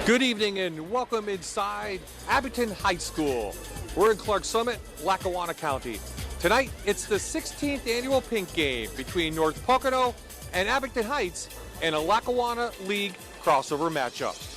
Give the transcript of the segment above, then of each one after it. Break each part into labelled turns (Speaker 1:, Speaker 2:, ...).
Speaker 1: Good evening and welcome inside Abington Heights School. We're in Clark Summit, Lackawanna County. Tonight, it's the 16th annual Pink Game between North Pocono and Abington Heights in a Lackawanna League crossover matchup.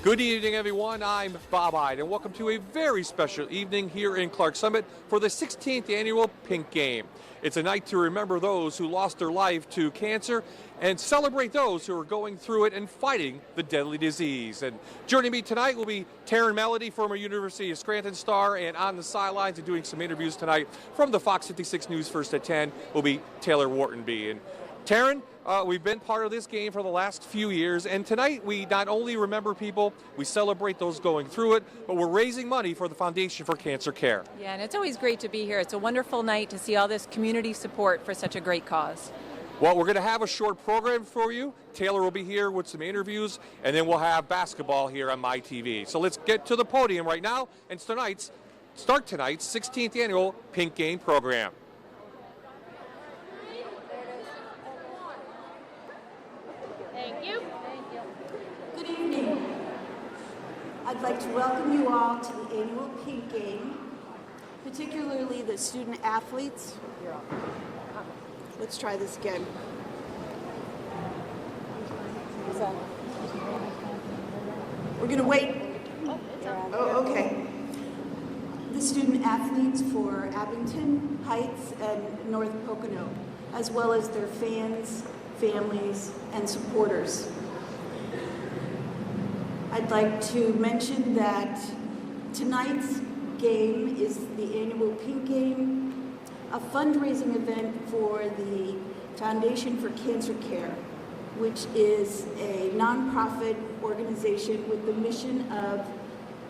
Speaker 1: Good evening, everyone. I'm Bob Hyde, and welcome to a very special evening here in Clark Summit for the 16th annual Pink Game. It's a night to remember those who lost their life to cancer and celebrate those who are going through it and fighting the deadly disease. And joining me tonight will be Taryn Melody, former University of Scranton star, and on the sidelines and doing some interviews tonight from the Fox 56 News First at 10 will be Taylor Whartonby. And Taryn, we've been part of this game for the last few years, and tonight we not only remember people, we celebrate those going through it, but we're raising money for the Foundation for Cancer Care.
Speaker 2: Yeah, and it's always great to be here. It's a wonderful night to see all this community support for such a great cause.
Speaker 1: Well, we're going to have a short program for you. Taylor will be here with some interviews, and then we'll have basketball here on my TV. So let's get to the podium right now and start tonight's 16th annual Pink Game program.
Speaker 3: Thank you.
Speaker 4: Good evening. I'd like to welcome you all to the annual Pink Game, particularly the student athletes. Let's try this again. We're going to wait. Oh, okay. The student athletes for Abington Heights and North Pocono, as well as their fans, families, and supporters. I'd like to mention that tonight's game is the annual Pink Game, a fundraising event for the Foundation for Cancer Care, which is a nonprofit organization with the mission of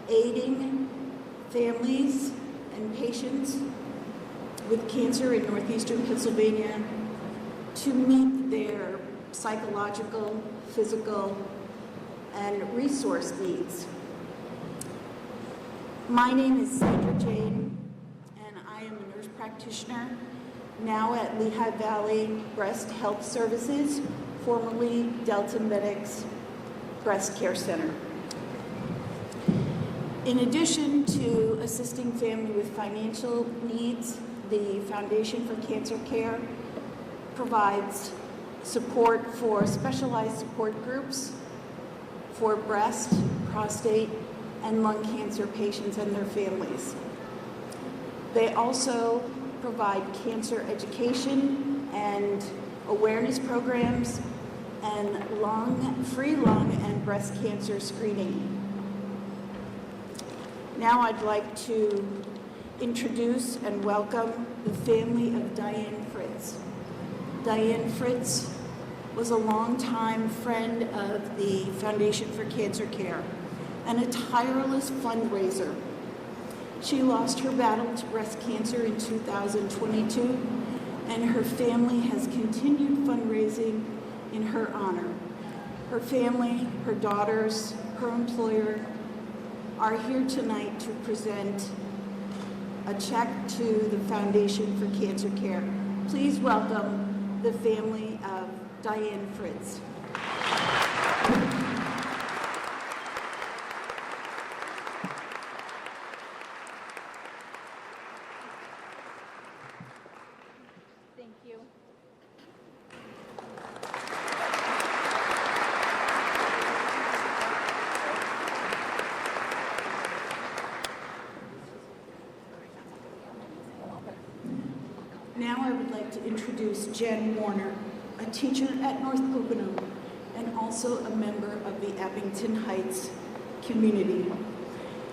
Speaker 4: aiding families and patients with cancer in northeastern Pennsylvania to meet their psychological, physical, and resource needs. My name is Sandra Jane, and I am a nurse practitioner now at Lehigh Valley Breast Health Services, formerly Delta Medics Breast Care Center. In addition to assisting family with financial needs, the Foundation for Cancer Care provides support for specialized support groups for breast, prostate, and lung cancer patients and their families. They also provide cancer education and awareness programs and free lung and breast cancer screening. Now I'd like to introduce and welcome the family of Diane Fritz. Diane Fritz was a longtime friend of the Foundation for Cancer Care and a tireless fundraiser. She lost her battle to breast cancer in 2022, and her family has continued fundraising in her honor. Her family, her daughters, her employer are here tonight to present a check to the Foundation for Cancer Care. Please welcome the family of Diane Fritz.
Speaker 3: Thank you.
Speaker 4: Now I would like to introduce Jen Warner, a teacher at North Pocono and also a member of the Abington Heights community.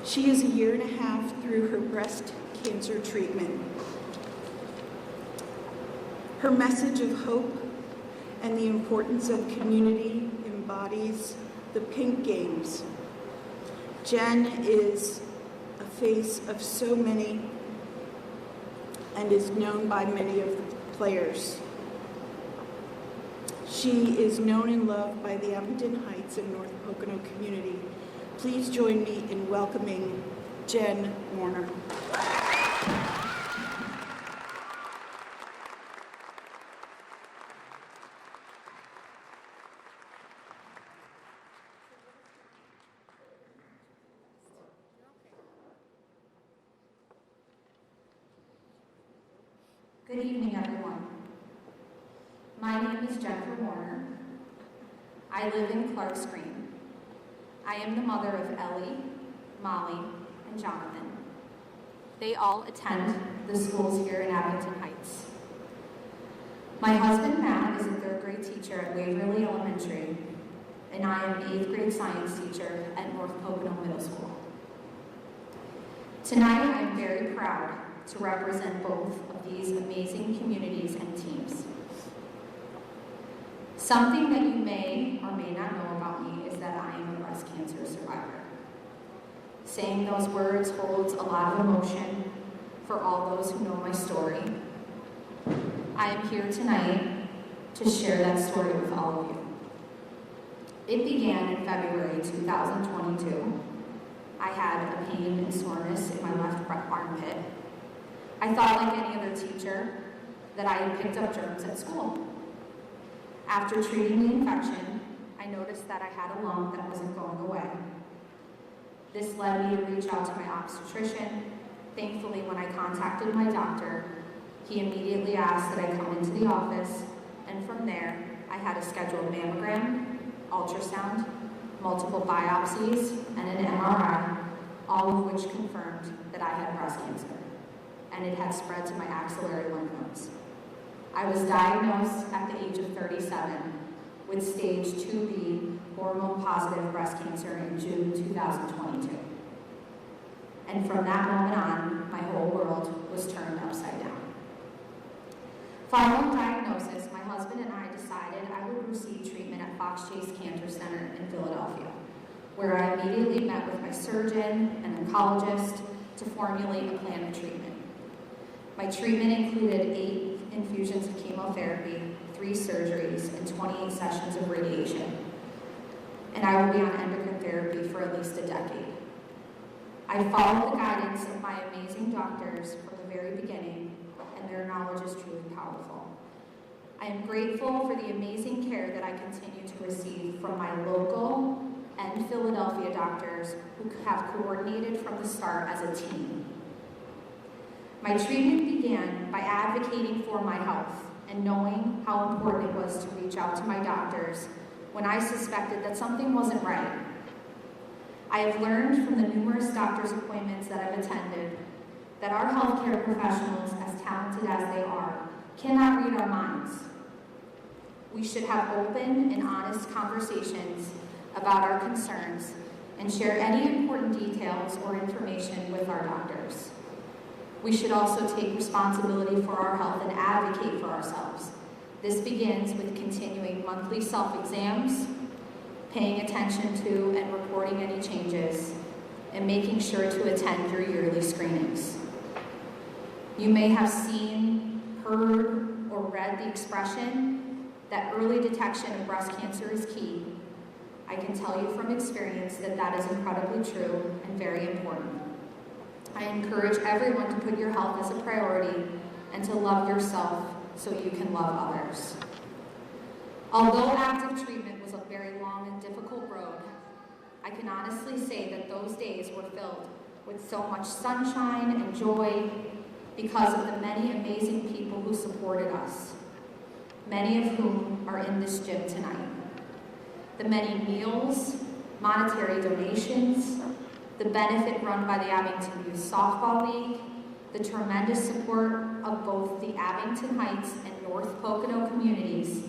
Speaker 4: She is a year and a half through her breast cancer treatment. Her message of hope and the importance of community embodies the Pink Games. Jen is a face of so many and is known by many of the players. She is known and loved by the Abington Heights and North Pocono community. Please join me in welcoming Jen Warner.
Speaker 5: Good evening, everyone. My name is Jennifer Warner. I live in Clark's Green. I am the mother of Ellie, Molly, and Jonathan. They all attend the schools here in Abington Heights. My husband, Matt, is a third grade teacher at Waverly Elementary, and I am an 8th grade science teacher at North Pocono Middle School. Tonight, I am very proud to represent both of these amazing communities and teams. Something that you may or may not know about me is that I am a breast cancer survivor. Saying those words holds a lot of emotion for all those who know my story. I am here tonight to share that story with all of you. It began in February 2022. I had a pain and soreness in my left armpit. I thought, like any other teacher, that I had picked up germs at school. After treating the infection, I noticed that I had a lump that wasn't going away. This led me to reach out to my obstetrician. Thankfully, when I contacted my doctor, he immediately asked that I come into the office, and from there, I had a scheduled mammogram, ultrasound, multiple biopsies, and an MRI, all of which confirmed that I had breast cancer, and it had spread to my axillary lymph nodes. I was diagnosed at the age of 37 with stage 2B hormone-positive breast cancer in June 2022. And from that moment on, my whole world was turned upside down. Following diagnosis, my husband and I decided I would receive treatment at Fox Chase Cancer Center in Philadelphia, where I immediately met with my surgeon and oncologist to formulate a plan of treatment. My treatment included 8 infusions of chemotherapy, 3 surgeries, and 28 sessions of radiation. And I will be on endocrine therapy for at least a decade. I followed the guidance of my amazing doctors from the very beginning, and their knowledge is truly powerful. I am grateful for the amazing care that I continue to receive from my local and Philadelphia doctors who have coordinated from the start as a team. My treatment began by advocating for my health and knowing how important it was to reach out to my doctors when I suspected that something wasn't right. I have learned from the numerous doctor's appointments that I've attended that our healthcare professionals, as talented as they are, cannot read our minds. We should have open and honest conversations about our concerns and share any important details or information with our doctors. We should also take responsibility for our health and advocate for ourselves. This begins with continuing monthly self-exams, paying attention to and reporting any changes, and making sure to attend your yearly screenings. You may have seen, heard, or read the expression that early detection of breast cancer is key. I can tell you from experience that that is incredibly true and very important. I encourage everyone to put your health as a priority and to love yourself so you can love others. Although active treatment was a very long and difficult road, I can honestly say that those days were filled with so much sunshine and joy because of the many amazing people who supported us, many of whom are in this gym tonight. The many meals, monetary donations, the benefit run by the Abington Youth Softball League, the tremendous support of both the Abington Heights and North Pocono communities,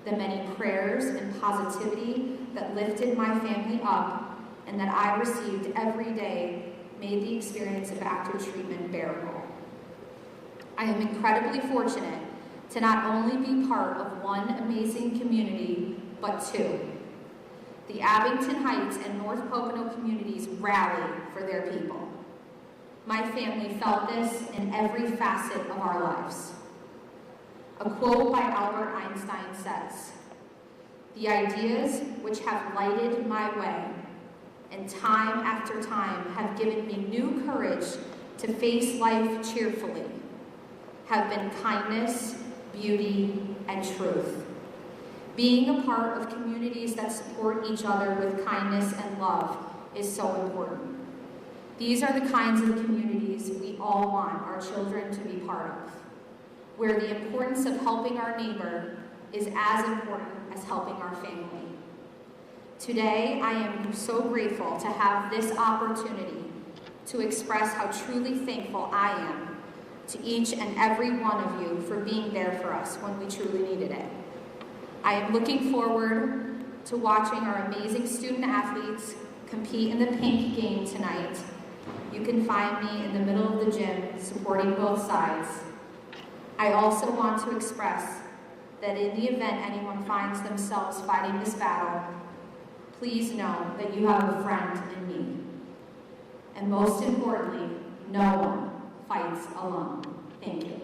Speaker 5: the many prayers and positivity that lifted my family up and that I received every day made the experience of active treatment bearable. I am incredibly fortunate to not only be part of one amazing community, but 2. The Abington Heights and North Pocono communities rally for their people. My family felt this in every facet of our lives. A quote by Albert Einstein says, "The ideas which have lighted my way and time after time have given me new courage to face life cheerfully have been kindness, beauty, and truth. Being a part of communities that support each other with kindness and love is so important. These are the kinds of communities we all want our children to be part of. where the importance of helping our neighbor is as important as helping our family. Today, I am so grateful to have this opportunity to express how truly thankful I am to each and every one of you for being there for us when we truly needed it. I am looking forward to watching our amazing student athletes compete in the pink game tonight. You can find me in the middle of the gym supporting both sides. I also want to express that in the event anyone finds themselves fighting this battle, please know that you have a friend in me. And most importantly, no one fights alone. Thank you.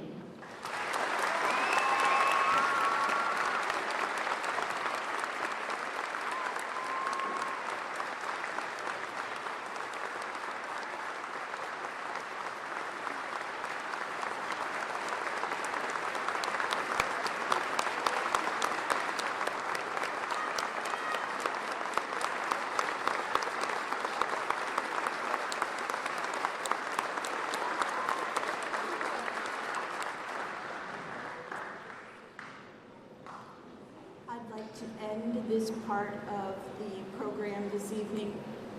Speaker 4: I'd like to end this part of the program this evening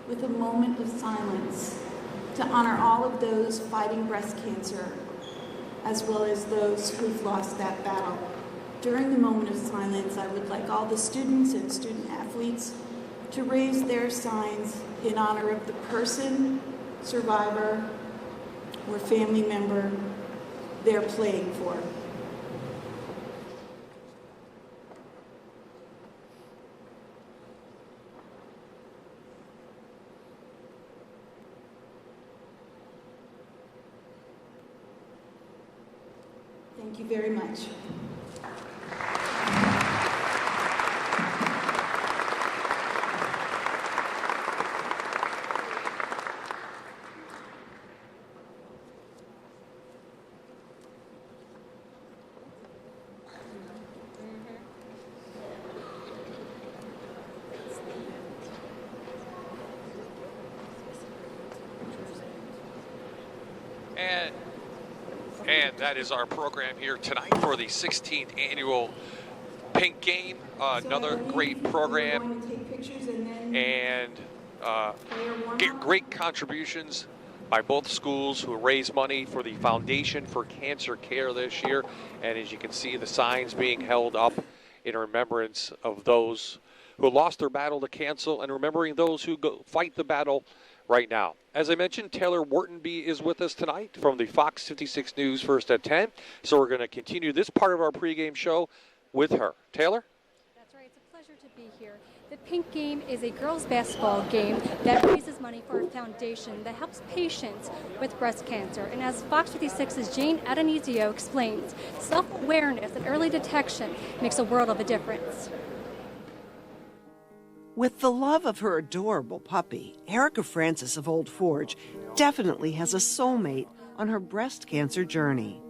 Speaker 4: with a moment of silence to honor all of those fighting breast cancer, as well as those who've lost that battle. During the moment of silence, I would like all the students and student athletes to raise their signs in honor of the person, survivor, or family member they're playing for. Thank you very much.
Speaker 1: And that is our program here tonight for the 16th annual Pink Game. Another great program and great contributions by both schools who raise money for the Foundation for Cancer Care this year. And as you can see, the signs being held up in remembrance of those who lost their battle to cancer and remembering those who fight the battle right now. As I mentioned, Taylor Whartonby is with us tonight from the Fox 56 News First at 10. So we're going to continue this part of our pregame show with her. Taylor?
Speaker 6: That's right. It's a pleasure to be here. The Pink Game is a girls' basketball game that raises money for a foundation that helps patients with breast cancer. And as Fox 56's Jane Adonisio explains, self-awareness and early detection makes a world of a difference.
Speaker 7: With the love of her adorable puppy, Erica Francis of Old Forge definitely has a soulmate on her breast cancer journey.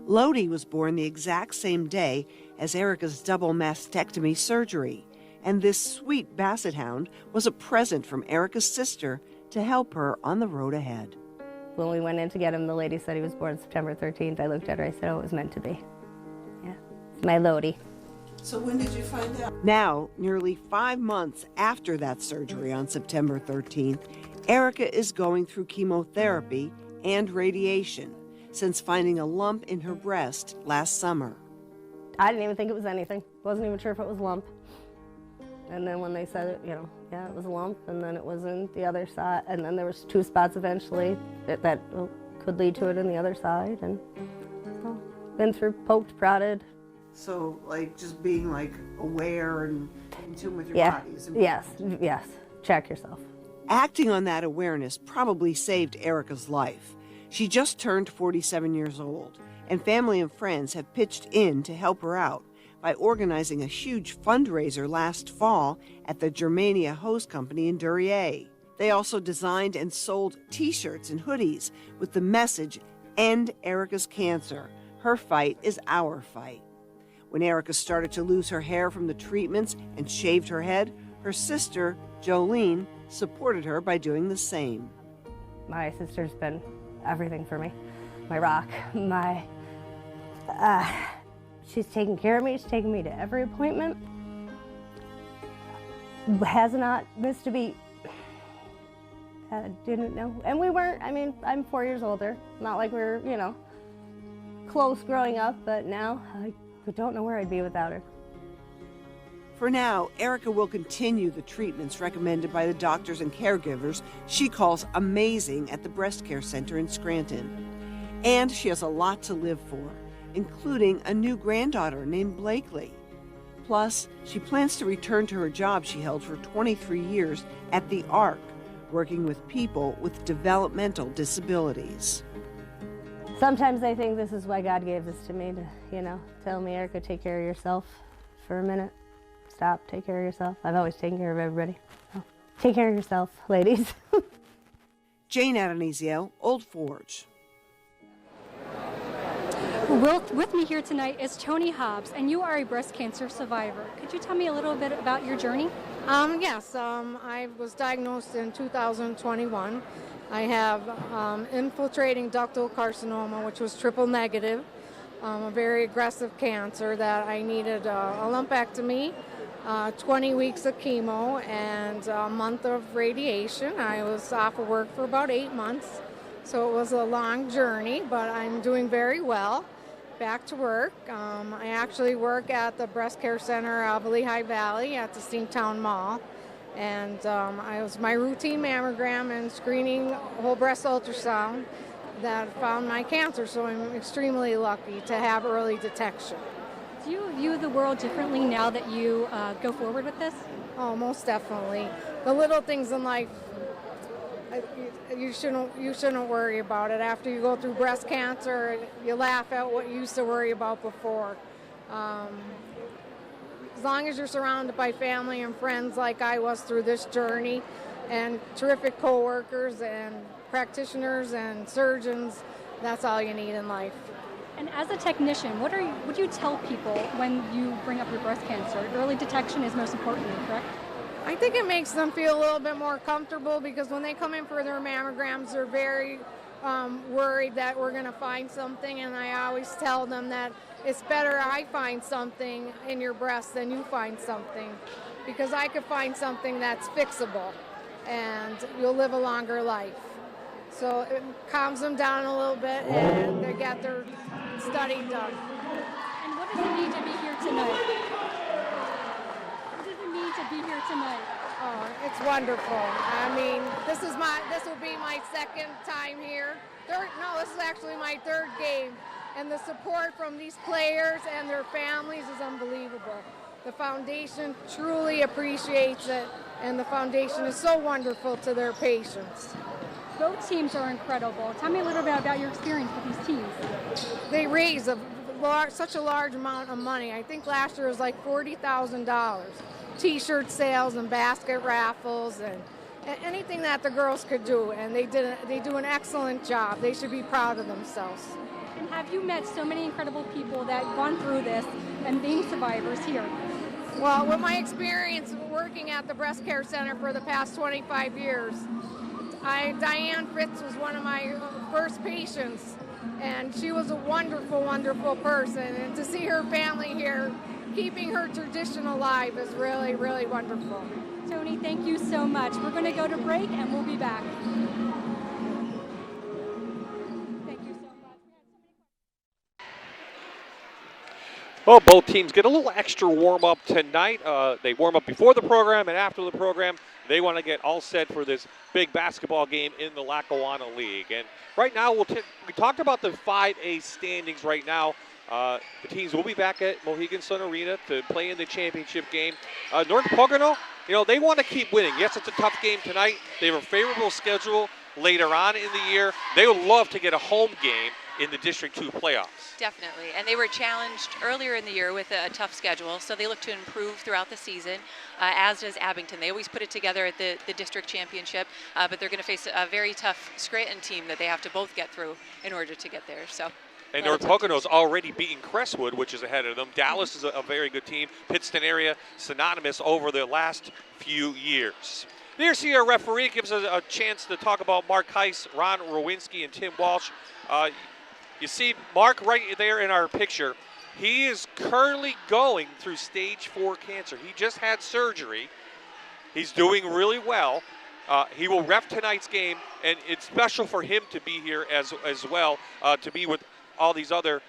Speaker 7: Lodi was born the exact same day as Erica's double mastectomy surgery, and this sweet basset hound was a present from Erica's sister to help her on the road ahead.
Speaker 8: When we went in to get him, the lady said he was born September 13th. I looked at her, I said, oh, it was meant to be. Yeah, it's my Lodi.
Speaker 4: So when did you find out?
Speaker 7: Now, nearly 5 months after that surgery on September 13th, Erica is going through chemotherapy and radiation since finding a lump in her breast last summer.
Speaker 8: I didn't even think it was anything. Wasn't even sure if it was a lump. And then when they said it, yeah, it was a lump, and then it was in the other side, and then there was 2 spots eventually that could lead to it in the other side, and so been through, poked, prodded.
Speaker 7: So, just being, aware and in tune with your body is
Speaker 8: important. Yes, check yourself.
Speaker 7: Acting on that awareness probably saved Erica's life. She just turned 47 years old, and family and friends have pitched in to help her out by organizing a huge fundraiser last fall at the Germania Hose Company in Duryea. They also designed and sold T-shirts and hoodies with the message, "End Erica's Cancer. Her fight is our fight." When Erica started to lose her hair from the treatments and shaved her head, her sister, Jolene, supported her by doing the same.
Speaker 8: My sister's been everything for me. My rock, my She's taking care of me. She's taking me to every appointment. Has not missed a beat. Didn't know. And we weren't, I mean, I'm 4 years older. Not like we were, you know, close growing up, but now I don't know where I'd be without her.
Speaker 7: For now, Erica will continue the treatments recommended by the doctors and caregivers she calls amazing at the Breast Care Center in Scranton. And she has a lot to live for, including a new granddaughter named Blakely. Plus, she plans to return to her job she held for 23 years at the ARC, working with people with developmental disabilities.
Speaker 8: Sometimes I think this is why God gave this to me, to, you know, tell me, Erica, take care of yourself for a minute. Stop, take care of yourself. I've always taken care of everybody. So, take care of yourself, ladies.
Speaker 7: Jane Adonisio, Old Forge.
Speaker 6: With me here tonight is Tony Hobbs, and you are a breast cancer survivor. Could you tell me a little bit about your journey?
Speaker 9: Yes, I was diagnosed in 2021. I have infiltrating ductal carcinoma, which was triple negative, a very aggressive cancer that I needed a lumpectomy, 20 weeks of chemo, and a month of radiation. I was off of work for about 8 months, so it was a long journey, but I'm doing very well. Back to work. I actually work at the Breast Care Center of Lehigh Valley at the Steamtown Mall. And I was my routine mammogram and screening whole breast ultrasound that found my cancer. So I'm extremely lucky to have early detection.
Speaker 6: Do you view the world differently now that you go forward with this?
Speaker 9: Oh, most definitely. The little things in life, you shouldn't worry about it. After you go through breast cancer, you laugh at what you used to worry about before. As long as you're surrounded by family and friends like I was through this journey, and terrific coworkers and practitioners and surgeons, that's all you need in life.
Speaker 6: And as a technician, what would you tell people when you bring up your breast cancer? Early detection is most important, correct?
Speaker 9: I think it makes them feel a little bit more comfortable, because when they come in for their mammograms, they're very worried that we're going to find something, and I always tell them that it's better I find something in your breast than you find something, because I could find something that's fixable and you'll live a longer life. So it calms them down a little bit and they get their study done.
Speaker 6: And what does it mean to be here tonight? What does it mean to be here tonight?
Speaker 9: Oh, it's wonderful. I mean, this will be my second time here. This is actually my third game. And the support from these players and their families is unbelievable. The foundation truly appreciates it, and the foundation is so wonderful to their patients.
Speaker 6: Both teams are incredible. Tell me a little bit about your experience with these teams.
Speaker 9: They raise such a large amount of money. I think last year was like $40,000. T-shirt sales and basket raffles and anything that the girls could do, and they do an excellent job. They should be proud of themselves.
Speaker 6: And have you met so many incredible people that have gone through this and being survivors here?
Speaker 9: Well, with my experience working at the Breast Care Center for the past 25 years, Diane Fritz was one of my first patients, and she was a wonderful, wonderful person. And to see her family here, keeping her tradition alive is really, really wonderful.
Speaker 6: Tony, thank you so much. We're going to go to break, and we'll be back.
Speaker 1: Well, both teams get a little extra warm-up tonight. They warm up before the program and after the program. They want to get all set for this big basketball game in the Lackawanna League. And right now, we talked about the 5A standings right now. The teams will be back at Mohegan Sun Arena to play in the championship game. North Pocono, they want to keep winning. Yes, it's a tough game tonight. They have a favorable schedule later on in the year. They would love to get a home game in the District 2 playoffs.
Speaker 10: Definitely, and they were challenged earlier in the year with a tough schedule, so they look to improve throughout the season, as does Abington. They always put it together at the district championship, but they're going to face a very tough Scranton team that they have to both get through in order to get there. So.
Speaker 1: And North Pocono's already beaten Crestwood, which is ahead of them. Dallas is a very good team. Pittston area synonymous over the last few years. Here's here, referee gives us a chance to talk about Mark Heiss, Ron Rowinski, and Tim Walsh. You see Mark right there in our picture. He is currently going through stage 4 cancer. He just had surgery. He's doing really well. He will ref tonight's game, and it's special for him to be here as well, to be with all these other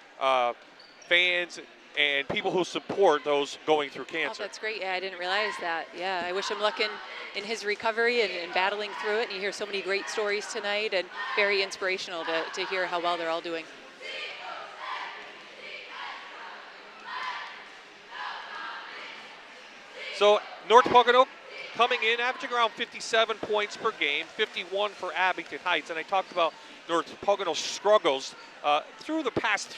Speaker 1: fans and people who support those going through cancer.
Speaker 10: Oh, that's great. Yeah, I didn't realize that. Yeah, I wish him luck in his recovery and battling through it. And you hear so many great stories tonight, and very inspirational to hear how well they're all doing.
Speaker 1: So North Pocono coming in, averaging around 57 points per game, 51 for Abington Heights. And I talked about North Pocono's struggles through the past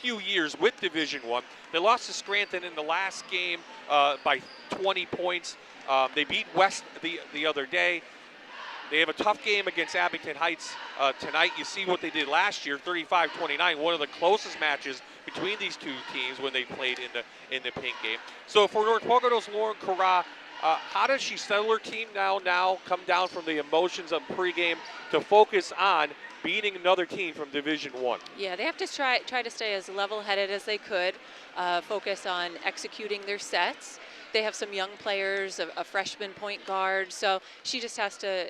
Speaker 1: few years with Division I. They lost to Scranton in the last game by 20 points. They beat West the other day. They have a tough game against Abington Heights tonight. You see what they did last year, 35-29, one of the closest matches between these two teams when they played in the pink game. So for North Pocono's Lauren Carra, how does she settle her team now come down from the emotions of pregame to focus on beating another team from Division I?
Speaker 10: Yeah, they have to try to stay as level-headed as they could, focus on executing their sets. They have some young players, a freshman point guard, so she just has to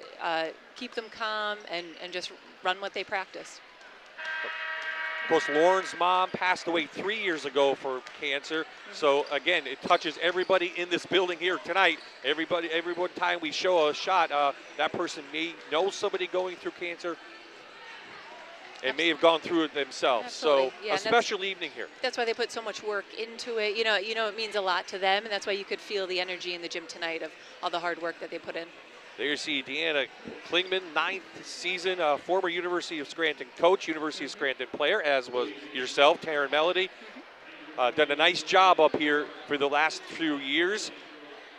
Speaker 10: keep them calm and just run what they practice.
Speaker 1: Of course, Lauren's mom passed away 3 years ago for cancer. So again, it touches everybody in this building here tonight. Every one time we show a shot, that person may know somebody going through cancer and may have gone through it themselves.
Speaker 10: Absolutely.
Speaker 1: So
Speaker 10: yeah,
Speaker 1: a special evening here.
Speaker 10: That's why they put so much work into it. You know, it means a lot to them, and that's why you could feel the energy in the gym tonight of all the hard work that they put in.
Speaker 1: There you see Deanna Klingman, 9th season, former University of Scranton coach, University of Scranton player, as was yourself, Taryn Melody. Done a nice job up here for the last few years.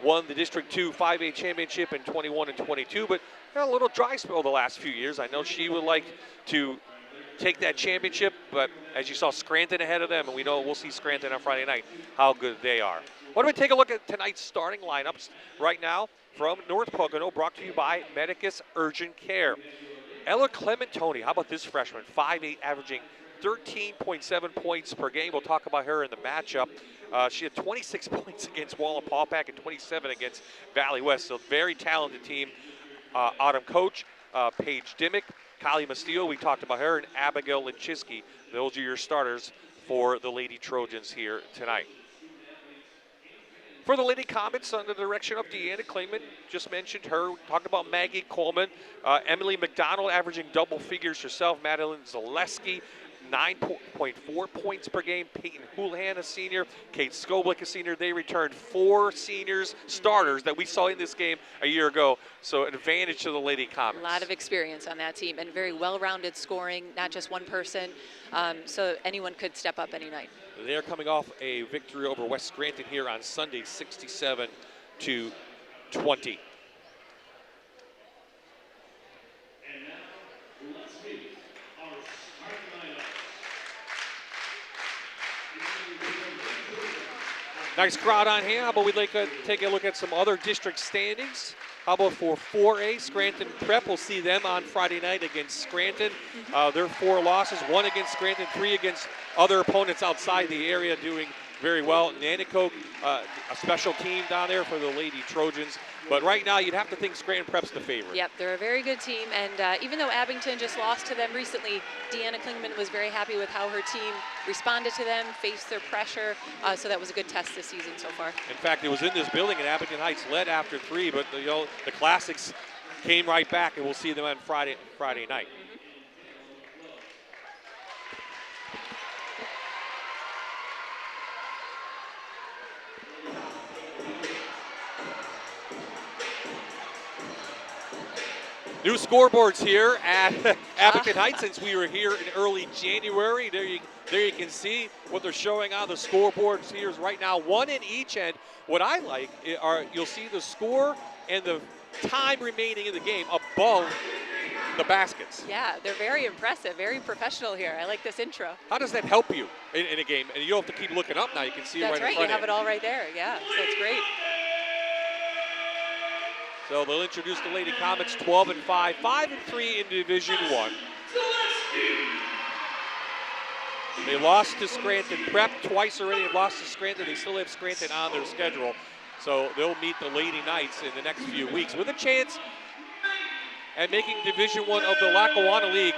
Speaker 1: Won the District 2 5A championship in 21 and 22, but had a little dry spell the last few years. I know she would like to take that championship, but as you saw, Scranton ahead of them, and we know we'll see Scranton on Friday night, how good they are. Why don't we take a look at tonight's starting lineups right now from North Pocono, brought to you by Medicus Urgent Care. Ella Clementoni, how about this freshman, 5'8", averaging 13.7 points per game. We'll talk about her in the matchup. She had 26 points against Wallenpaupack and 27 against Valley West, so very talented team. Autumn Coach, Paige Dimmick, Kylie Mastillo, we talked about her, and Abigail Linchiski. Those are your starters for the Lady Trojans here tonight. For the Lady Comets, under the direction of Deanna Klingman, just mentioned her. Talked about Maggie Coleman, Emily McDonald averaging double figures herself, Madeline Zaleski, 9.4 points per game. Peyton Houlihan, a senior. Kate Skoblik, a senior. They returned 4 seniors, starters that we saw in this game a year ago. So an advantage to the Lady Comets.
Speaker 10: A lot of experience on that team and very well-rounded scoring, not just one person. So anyone could step up any night.
Speaker 1: They're coming off a victory over West Scranton here on Sunday, 67-20. Nice crowd on hand, but we'd like to take a look at some other district standings. How about for 4A, Scranton Prep? We'll see them on Friday night against Scranton. Their 4 losses, 1 against Scranton, 3 against other opponents outside the area, doing very well. Nanticoke, a special team down there for the Lady Trojans. But right now, you'd have to think Scranton Prep's the favorite.
Speaker 10: Yep, they're a very good team. And even though Abington just lost to them recently, Deanna Klingman was very happy with how her team responded to them, faced their pressure. So that was a good test this season so far.
Speaker 1: In fact, it was in this building, and Abington Heights led after 3, but the Classics came right back, and we'll see them on Friday night. New scoreboards here at Abington Heights since we were here in early January. There you can see what they're showing on the scoreboards here right now, 1 in each end. What I like are you'll see the score and the time remaining in the game above the baskets.
Speaker 10: Yeah, they're very impressive, very professional here. I like this intro.
Speaker 1: How does that help you in a game? And you don't have to keep looking up now. You can see it right in front of you.
Speaker 10: That's right. You have it all right there. Yeah, so it's great.
Speaker 1: So they'll introduce the Lady Comets 12-5, 5-3 in Division I. They lost to Scranton Prep twice already. They've lost to Scranton. They still have Scranton on their schedule. So they'll meet the Lady Knights in the next few weeks with a chance at making Division I of the Lackawanna League.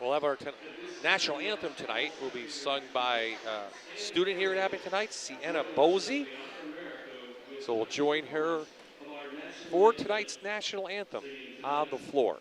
Speaker 1: We'll have our national anthem tonight. Will be sung by a student here at Abington Heights, Sienna Bosey. So we'll join her for tonight's national anthem on the floor.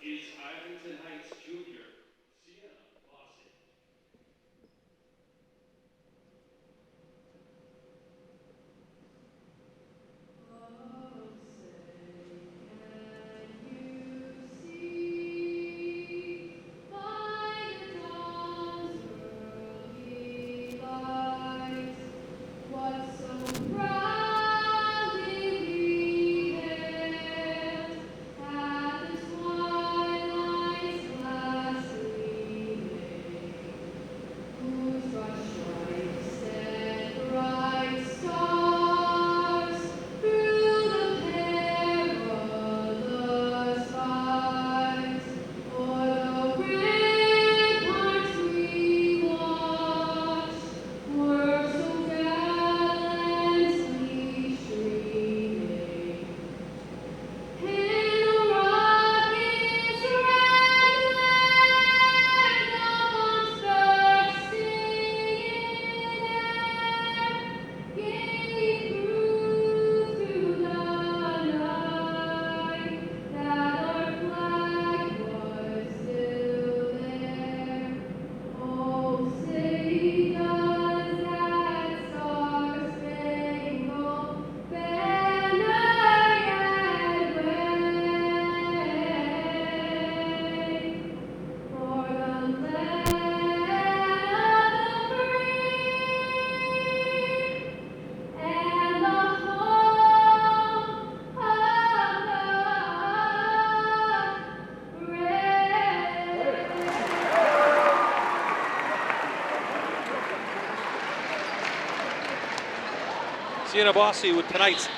Speaker 1: Sienna Bosey with tonight's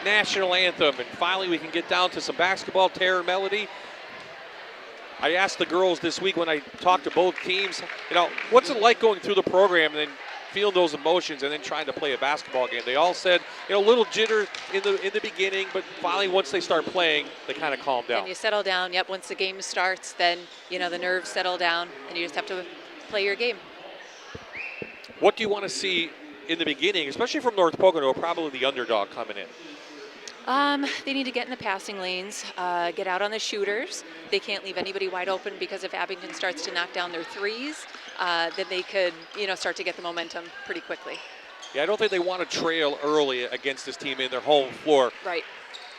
Speaker 1: national anthem. And finally we can get down to some basketball, Terror Melody. I asked the girls this week when I talked to both teams, what's it like going through the program and then feeling those emotions and then trying to play a basketball game? They all said, a little jitter in the beginning, but finally once they start playing, they kind of calm down.
Speaker 10: And you settle down. Yep, once the game starts, then, the nerves settle down and you just have to play your game.
Speaker 1: What do you want to see in the beginning, especially from North Pocono, probably the underdog coming in?
Speaker 10: They need to get in the passing lanes, get out on the shooters. They can't leave anybody wide open because if Abington starts to knock down their threes, then they could, start to get the momentum pretty quickly.
Speaker 1: Yeah, I don't think they want to trail early against this team in their home floor.
Speaker 10: Right.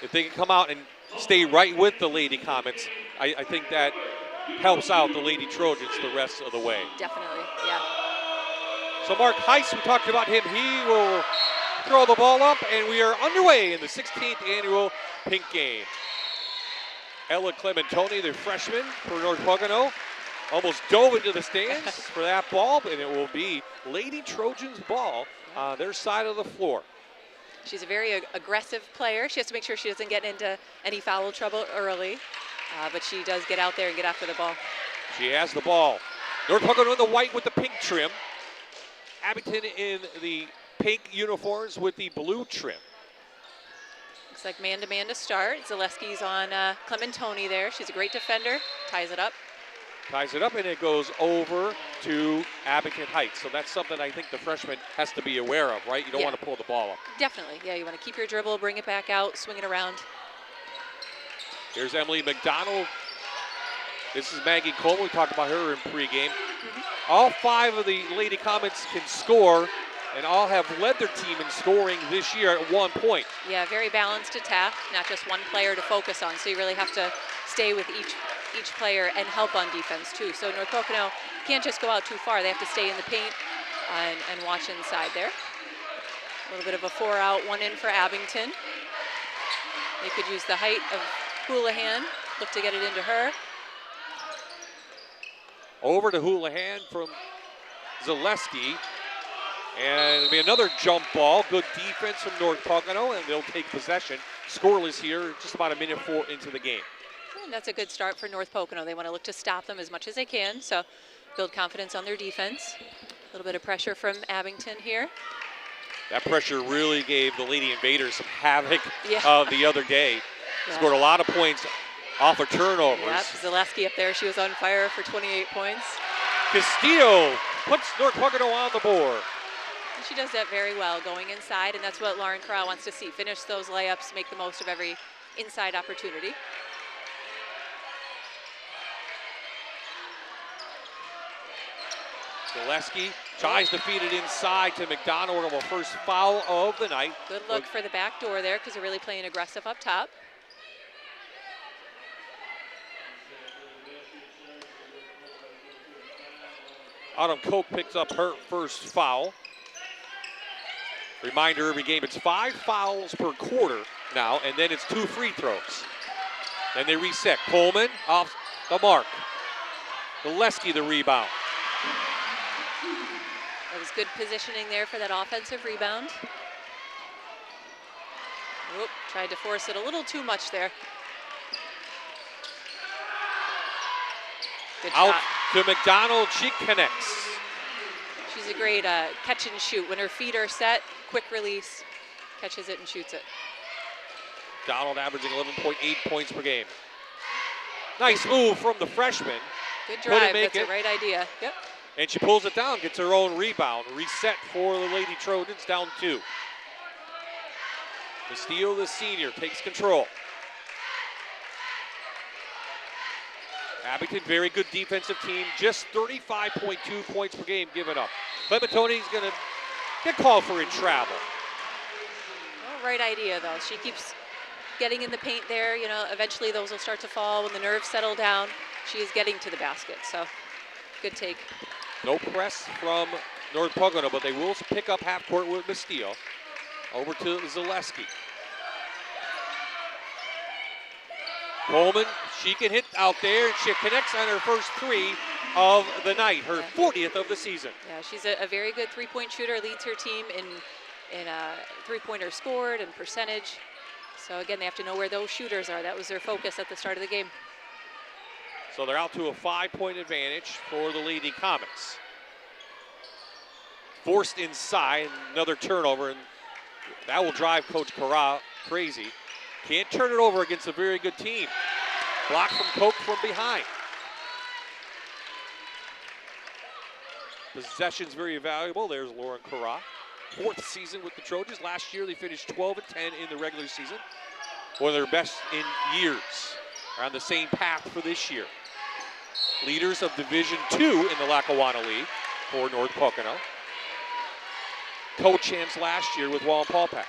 Speaker 1: If they can come out and stay right with the Lady Comets, I think that helps out the Lady Trojans the rest of the way.
Speaker 10: Definitely, yeah.
Speaker 1: So Mark Heiss, we talked about him. He will throw the ball up, and we are underway in the 16th annual Pink Game. Ella Clementoni, the freshman for North Pocono, almost dove into the stands for that ball, and it will be Lady Trojans ball on their side of the floor.
Speaker 10: She's a very aggressive player. She has to make sure she doesn't get into any foul trouble early, but she does get out there and get after the ball.
Speaker 1: She has the ball. North Pocono in the white with the pink trim. Abington in the pink uniforms with the blue trim.
Speaker 10: Looks like man-to-man to start. Zaleski's on Clementoni there. She's a great defender. Ties it up.
Speaker 1: Ties it up, and it goes over to Abington Heights. So that's something I think the freshman has to be aware of, right? You don't want to pull the ball up.
Speaker 10: Definitely. Yeah, you want to keep your dribble, bring it back out, swing it around.
Speaker 1: Here's Emily McDonald. This is Maggie Coleman. We talked about her in pregame. All five of the Lady Comets can score, and all have led their team in scoring this year at 1 point.
Speaker 10: Yeah, very balanced attack, not just one player to focus on. So you really have to stay with each player and help on defense too. So North Pocono can't just go out too far. They have to stay in the paint and watch inside there. A little bit of a 4-out, 1 in for Abington. They could use the height of Houlihan. Look to get it into her.
Speaker 1: Over to Houlihan from Zaleski. And it'll be another jump ball. Good defense from North Pocono, and they'll take possession. Scoreless here, just about a minute 4 into the game.
Speaker 10: And that's a good start for North Pocono. They want to look to stop them as much as they can, so build confidence on their defense. A little bit of pressure from Abington here.
Speaker 1: That pressure really gave the Lady Invaders some havoc
Speaker 10: Yeah.
Speaker 1: The other day.
Speaker 10: Yeah.
Speaker 1: Scored a lot of points off of turnovers.
Speaker 10: Yep, Zaleski up there, she was on fire for 28 points.
Speaker 1: Castillo puts North Pocono on the board.
Speaker 10: And she does that very well, going inside, and that's what Lauren Corral wants to see. Finish those layups, make the most of every inside opportunity.
Speaker 1: Zaleski tries to feed it inside to McDonald on the first foul of the night.
Speaker 10: Good look for the back door there because they're really playing aggressive up top.
Speaker 1: Autumn Koch picks up her first foul. Reminder, every game it's 5 fouls per quarter now, and then it's 2 free throws. Then they reset. Coleman off the mark. Zaleski the rebound.
Speaker 10: That was good positioning there for that offensive rebound. Oop, tried to force it a little too much there. Good
Speaker 1: Out
Speaker 10: shot.
Speaker 1: to McDonald, she connects.
Speaker 10: She's a great catch and shoot. When her feet are set, quick release, catches it and shoots it.
Speaker 1: McDonald averaging 11.8 points per game. Nice move from the freshman.
Speaker 10: Good
Speaker 1: Couldn't
Speaker 10: drive,
Speaker 1: make
Speaker 10: that's
Speaker 1: it.
Speaker 10: a right idea. Yep.
Speaker 1: And she pulls it down, gets her own rebound. Reset for the Lady Trojans, down 2. Castillo, the senior, takes control. Abington, very good defensive team, just 35.2 points per game given up. Clementoni's going to get called for in travel.
Speaker 10: Well, right idea, though. She keeps getting in the paint there. You know, eventually those will start to fall when the nerves settle down. She is getting to the basket, so good take.
Speaker 1: No press from North Pocono, but they will pick up half court with Castillo. Over to Zaleski. Coleman, she can hit out there, and she connects on her first 3 of the night, her 40th of the season.
Speaker 10: Yeah, she's a very good three-point shooter, leads her team in three-pointers scored and percentage. So again, they have to know where those shooters are. That was their focus at the start of the game.
Speaker 1: So they're out to a 5-point advantage for the Lady Comets. Forced inside, another turnover, and that will drive Coach Corral crazy. Can't turn it over against a very good team. Block from Koch from behind. Possession's very valuable. There's Lauren Corral. 4th season with the Trojans. Last year they finished 12-10 in the regular season. One of their best in years. Are on the same path for this year. Leaders of Division II in the Lackawanna League for North Pocono. Co-champs last year with Wallenpaupack.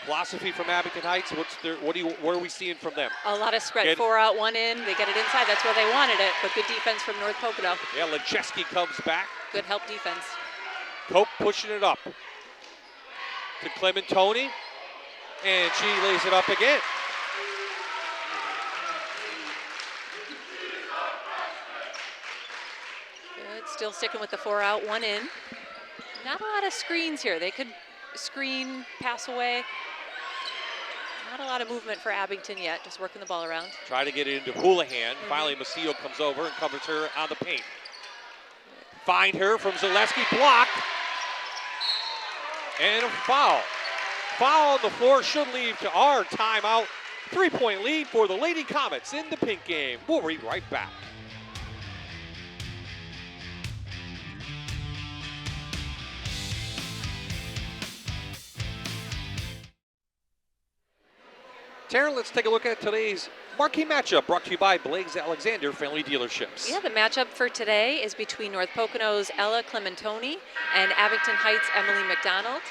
Speaker 1: Philosophy from Abington Heights. What are we seeing from them?
Speaker 10: A lot of spread. 4 out, 1 in. They get it inside. That's where they wanted it. But good defense from North Pocono.
Speaker 1: Yeah, Lecheski comes back.
Speaker 10: Good help defense.
Speaker 1: Koch pushing it up to Clementoni, and she lays it up again.
Speaker 10: Good. Still sticking with the 4 out, 1 in. Not a lot of screens here. They could screen, pass away. Not a lot of movement for Abington yet, just working the ball around.
Speaker 1: Try to get it into Houlihan. Finally, Masillo comes over and covers her on the paint. Find her from Zaleski, block. And a foul. Foul on the floor should lead to our timeout. 3-point lead for the Lady Comets in the pink game. We'll be right back. Taryn, let's take a look at today's marquee matchup brought to you by Blades Alexander Family Dealerships.
Speaker 10: Yeah, the matchup for today is between North Pocono's Ella Clementoni and Abington Heights' Emily McDonald.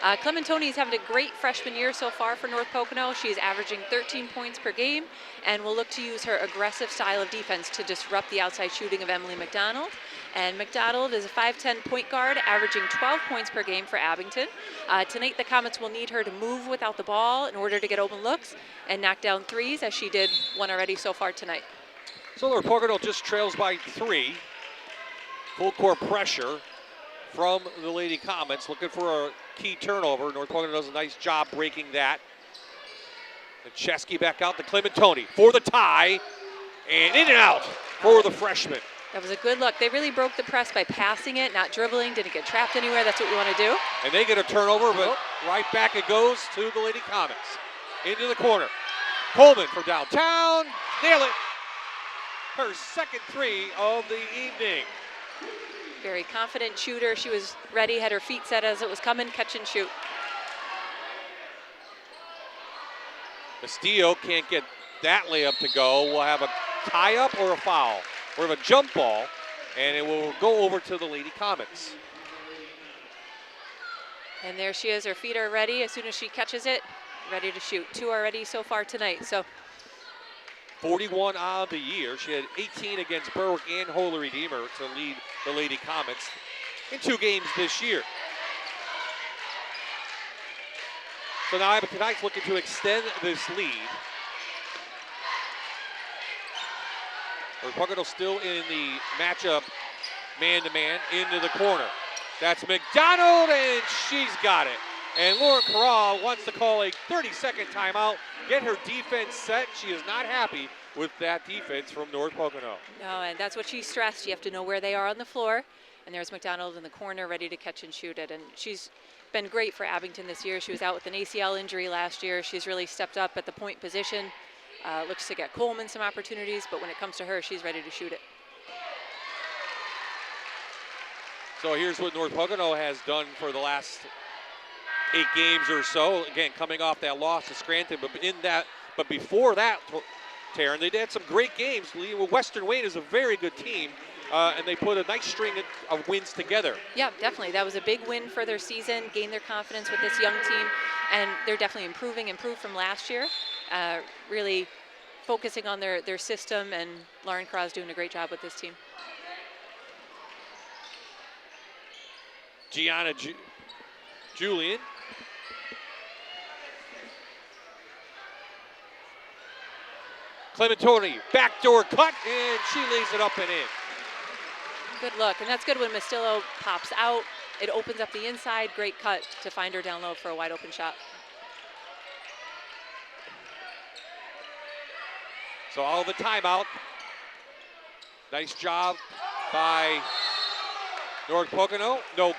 Speaker 10: Clementoni is having a great freshman year so far for North Pocono. She's averaging 13 points per game and will look to use her aggressive style of defense to disrupt the outside shooting of Emily McDonald. And McDonald is a 5'10" point guard, averaging 12 points per game for Abington. Tonight, the Comets will need her to move without the ball in order to get open looks and knock down threes, as she did one already so far tonight.
Speaker 1: So North Pocono just trails by 3. Full court pressure from the Lady Comets, looking for a key turnover. North Pocono does a nice job breaking that. The Chesky back out to Clementoni for the tie, and in and out for the freshman.
Speaker 10: That was a good look. They really broke the press by passing it, not dribbling, didn't get trapped anywhere. That's what we want to do.
Speaker 1: And they get a turnover, but right back it goes to the Lady Comets. Into the corner. Coleman from downtown, nail it. Her second 3 of the evening.
Speaker 10: Very confident shooter. She was ready, had her feet set as it was coming, catch and shoot.
Speaker 1: Castillo can't get that layup to go. We'll have a tie-up or a foul. We'll have a jump ball, and it will go over to the Lady Comets.
Speaker 10: And there she is. Her feet are ready. As soon as she catches it, ready to shoot. 2 already so far tonight. So
Speaker 1: 41 on the year. She had 18 against Berwick and Holy Redeemer to lead the Lady Comets in 2 games this year. So now Abington Heights looking to extend this lead. Pocono still in the matchup man-to-man into the corner. That's McDonald, and she's got it. And Lauren Corral wants to call a 30-second timeout, get her defense set. She is not happy with that defense from North Pocono.
Speaker 10: No, and that's what she stressed. You have to know where they are on the floor. And there's McDonald in the corner ready to catch and shoot it. And she's been great for Abington this year. She was out with an ACL injury last year. She's really stepped up at the point position. Looks to get Coleman some opportunities, but when it comes to her, she's ready to shoot it.
Speaker 1: So here's what North Pocono has done for the last 8 games or so. Again, coming off that loss to Scranton, but before that, Taryn, they had some great games. Western Wayne is a very good team, and they put a nice string of wins together.
Speaker 10: Yeah, definitely. That was a big win for their season, gained their confidence with this young team, and they're definitely improved from last year. Really focusing on their system, and Lauren Krause doing a great job with this team.
Speaker 1: Gianna Julian. Clementoni, backdoor cut, and she lays it up and in.
Speaker 10: Good look, and that's good when Mastillo pops out. It opens up the inside, great cut to find her down low for a wide open shot.
Speaker 1: So all the timeout. Nice job by North Pocono. No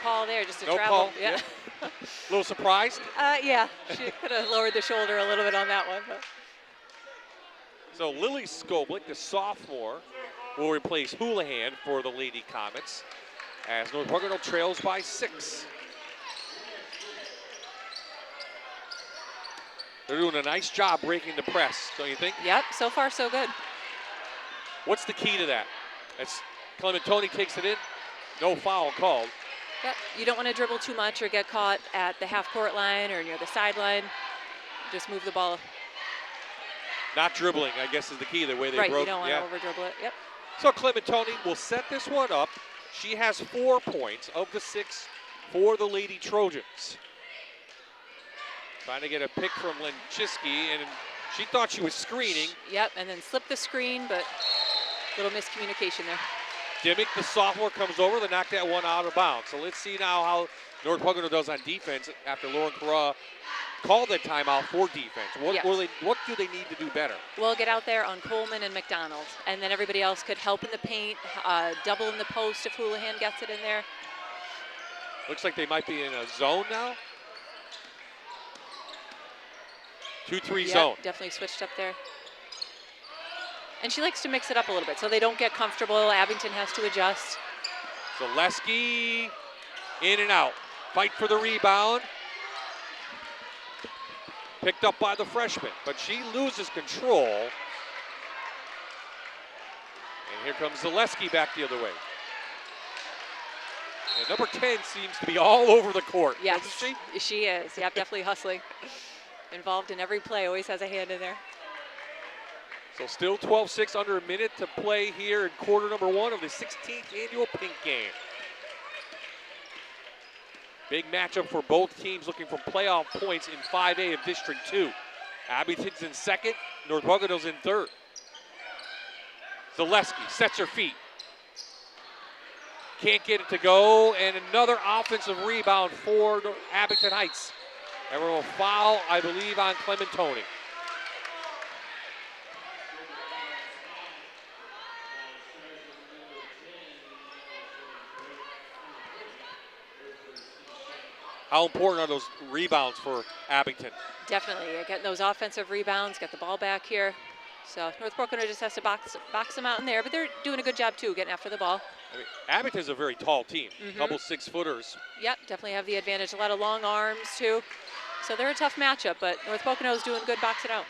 Speaker 10: call there, just a
Speaker 1: no
Speaker 10: travel.
Speaker 1: call.
Speaker 10: Yeah.
Speaker 1: A little surprised.
Speaker 10: Yeah, she could have lowered the shoulder a little bit on that one. But.
Speaker 1: So Lily Skoblik, the sophomore, will replace Houlihan for the Lady Comets as North Pocono trails by 6. They're doing a nice job breaking the press, don't you think?
Speaker 10: Yep, so far so good.
Speaker 1: What's the key to that? It's Clementoni takes it in, no foul called.
Speaker 10: Yep, you don't want to dribble too much or get caught at the half-court line or near the sideline. Just move the ball.
Speaker 1: Not dribbling, I guess, is the key, the way they broke.
Speaker 10: Right, you don't want to over-dribble it, yep.
Speaker 1: So Clementoni will set this one up. She has 4 points of the 6 for the Lady Trojans. Trying to get a pick from Lenchiski, and she thought she was screening.
Speaker 10: Yep, and then slipped the screen, but little miscommunication there.
Speaker 1: Dimmick, the sophomore, comes over to knock that one out of bounds. So let's see now how North Pocono does on defense after Lauren Corra called that timeout for defense. What do they need to do better?
Speaker 10: Well, get out there on Coleman and McDonald, and then everybody else could help in the paint, double in the post if Houlihan gets it in there.
Speaker 1: Looks like they might be in a zone now. 2-3 zone.
Speaker 10: Definitely switched up there. And she likes to mix it up a little bit so they don't get comfortable. Abington has to adjust.
Speaker 1: Zaleski in and out. Fight for the rebound. Picked up by the freshman, but she loses control. And here comes Zaleski back the other way. And number 10 seems to be all over the court,
Speaker 10: Yes,
Speaker 1: doesn't she?
Speaker 10: she is. Yep, definitely hustling. Involved in every play, always has a hand in there.
Speaker 1: So still 12-6, under a minute to play here in quarter number 1 of the 16th annual Pink Game. Big matchup for both teams looking for playoff points in 5A of District 2. Abington's in second, North Pocono's in third. Zaleski sets her feet. Can't get it to go, and another offensive rebound for Abington Heights. And we're going to foul, I believe, on Clementoni. How important are those rebounds for Abington?
Speaker 10: Definitely, getting those offensive rebounds, get the ball back here. So North Pocono just has to box them out in there, but they're doing a good job too, getting after the ball.
Speaker 1: I mean, Abington's a very tall team, couple 6-footers.
Speaker 10: Yep, definitely have the advantage. A lot of long arms too. So they're a tough matchup, but North Pocono's doing good boxing out.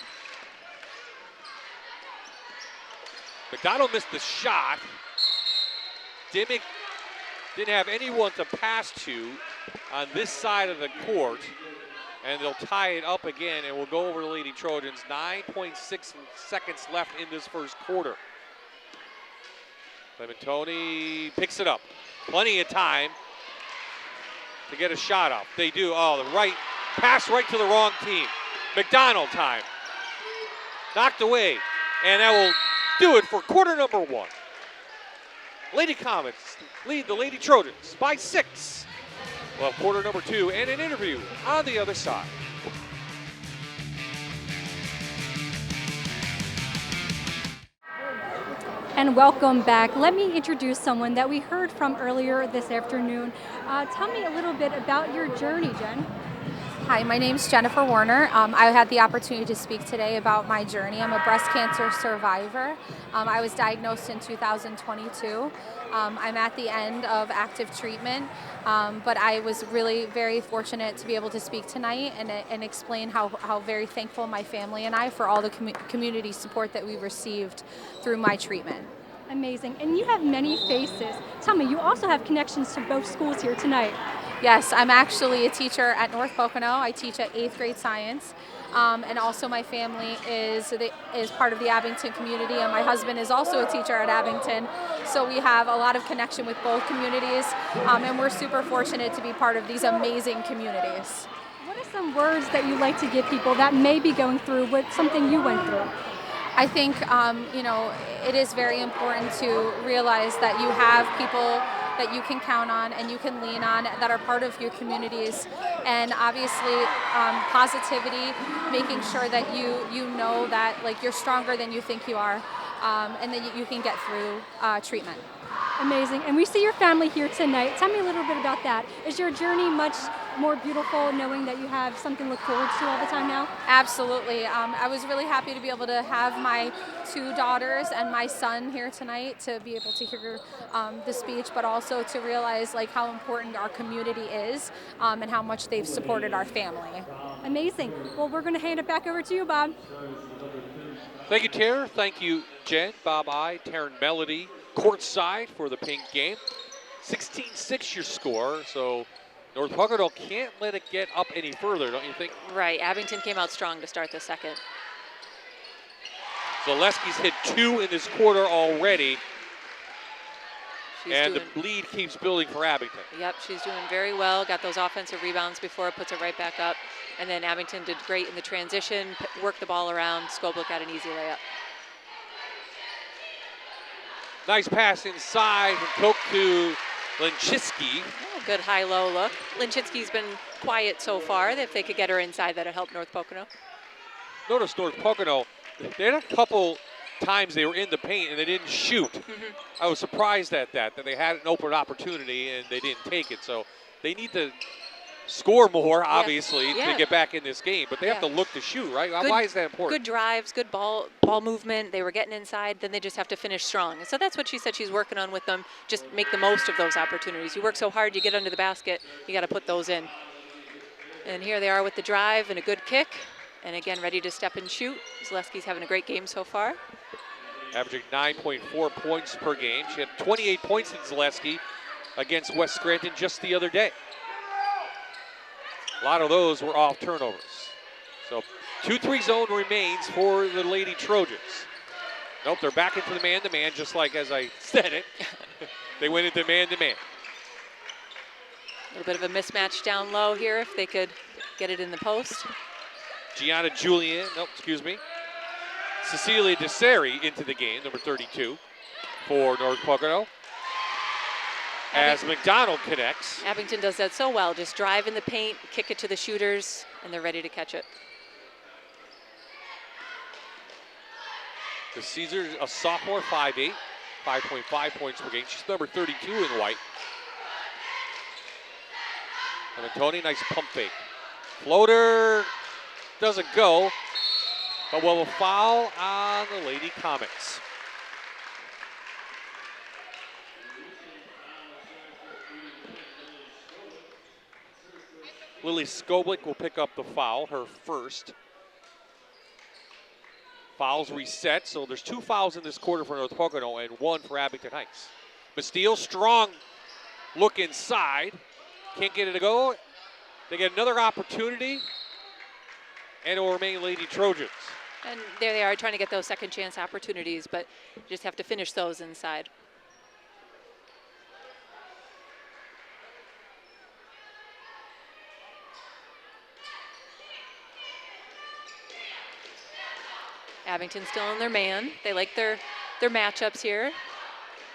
Speaker 1: McDonald missed the shot. Dimmick didn't have anyone to pass to on this side of the court. And they'll tie it up again, and we'll go over the Lady Trojans. 9.6 seconds left in this first quarter. Clementoni picks it up. Plenty of time to get a shot off. They do. Oh, the right pass right to the wrong team. McDonald time. Knocked away, and that will do it for quarter number 1. Lady Comets lead the Lady Trojans by 6. Well, quarter number 2 and an interview on the other side.
Speaker 6: And welcome back. Let me introduce someone that we heard from earlier this afternoon. Tell me a little bit about your journey, Jen.
Speaker 5: Hi, my name's Jennifer Warner. I had the opportunity to speak today about my journey. I'm a breast cancer survivor. I was diagnosed in 2022. I'm at the end of active treatment, but I was really very fortunate to be able to speak tonight and explain how very thankful my family and I for all the community support that we received through my treatment.
Speaker 6: Amazing. And you have many faces. Tell me, you also have connections to both schools here tonight.
Speaker 5: Yes, I'm actually a teacher at North Pocono. I teach at 8th grade science. And also my family is part of the Abington community, and my husband is also a teacher at Abington. So we have a lot of connection with both communities, and we're super fortunate to be part of these amazing communities.
Speaker 6: What are some words that you like to give people that may be going through something you went through?
Speaker 5: I think, it is very important to realize that you have people that you can count on and you can lean on that are part of your communities, and obviously positivity, making sure that you know that like you're stronger than you think you are, and that you can get through treatment.
Speaker 6: Amazing. And we see your family here tonight. Tell me a little bit about that. Is your journey much more beautiful knowing that you have something to look forward to all the time now?
Speaker 5: Absolutely. I was really happy to be able to have my 2 daughters and my son here tonight to be able to hear the speech, but also to realize like how important our community is, and how much they've supported our family.
Speaker 6: Amazing. Well, we're going to hand it back over to you, Bob.
Speaker 1: Thank you, Tara. Thank you, Jen, Bob I, Taryn Melody, courtside for the Pink Game. 16-6 your score, so North Pocono can't let it get up any further, don't you think?
Speaker 10: Right, Abington came out strong to start the second.
Speaker 1: Zaleski's hit 2 in this quarter already, and the lead keeps building for Abington.
Speaker 10: Yep, she's doing very well. Got those offensive rebounds before, puts it right back up. And then Abington did great in the transition, worked the ball around. Skoblik got an easy layup.
Speaker 1: Nice pass inside from Koch to Linchiski.
Speaker 10: Oh, good high-low look. Linchiski's been quiet so far. If they could get her inside, that'd help North Pocono.
Speaker 1: Notice North Pocono, they had a couple times they were in the paint and they didn't shoot. I was surprised at that they had an open opportunity and they didn't take it. So they need to score more, obviously, to get back in this game. But they have to look to shoot, right? Why is that important?
Speaker 10: Good drives, good ball movement. They were getting inside. Then they just have to finish strong. And so that's what she said she's working on with them. Just make the most of those opportunities. You work so hard, you get under the basket, you got to put those in. And here they are with the drive and a good kick. And again, ready to step and shoot. Zaleski's having a great game so far.
Speaker 1: Averaging 9.4 points per game. She had 28 points in Zaleski against West Scranton just the other day. A lot of those were off turnovers. So 2-3 zone remains for the Lady Trojans. Nope, they're back into the man-to-man, just like as I said it. They went into man-to-man.
Speaker 10: A little bit of a mismatch down low here if they could get it in the post.
Speaker 1: Gianna Julian, Cecilia Deseri into the game, number 32 for North Pocono. As McDonald connects.
Speaker 10: Abington does that so well. Just drive in the paint, kick it to the shooters, and they're ready to catch it.
Speaker 1: The Caesars, a sophomore, 5'8", 5.5 points per game. She's number 32 in white. And Tony, nice pump fake. Floater doesn't go, but will a foul on the Lady Comets. Lily Skoblik will pick up the foul, her first. Fouls reset, so there's 2 fouls in this quarter for North Pocono and 1 for Abington Heights. Bastille, strong look inside. Can't get it to go. They get another opportunity, and it will remain Lady Trojans.
Speaker 10: And there they are trying to get those second chance opportunities, but you just have to finish those inside. Abington still on their man. They like their matchups here.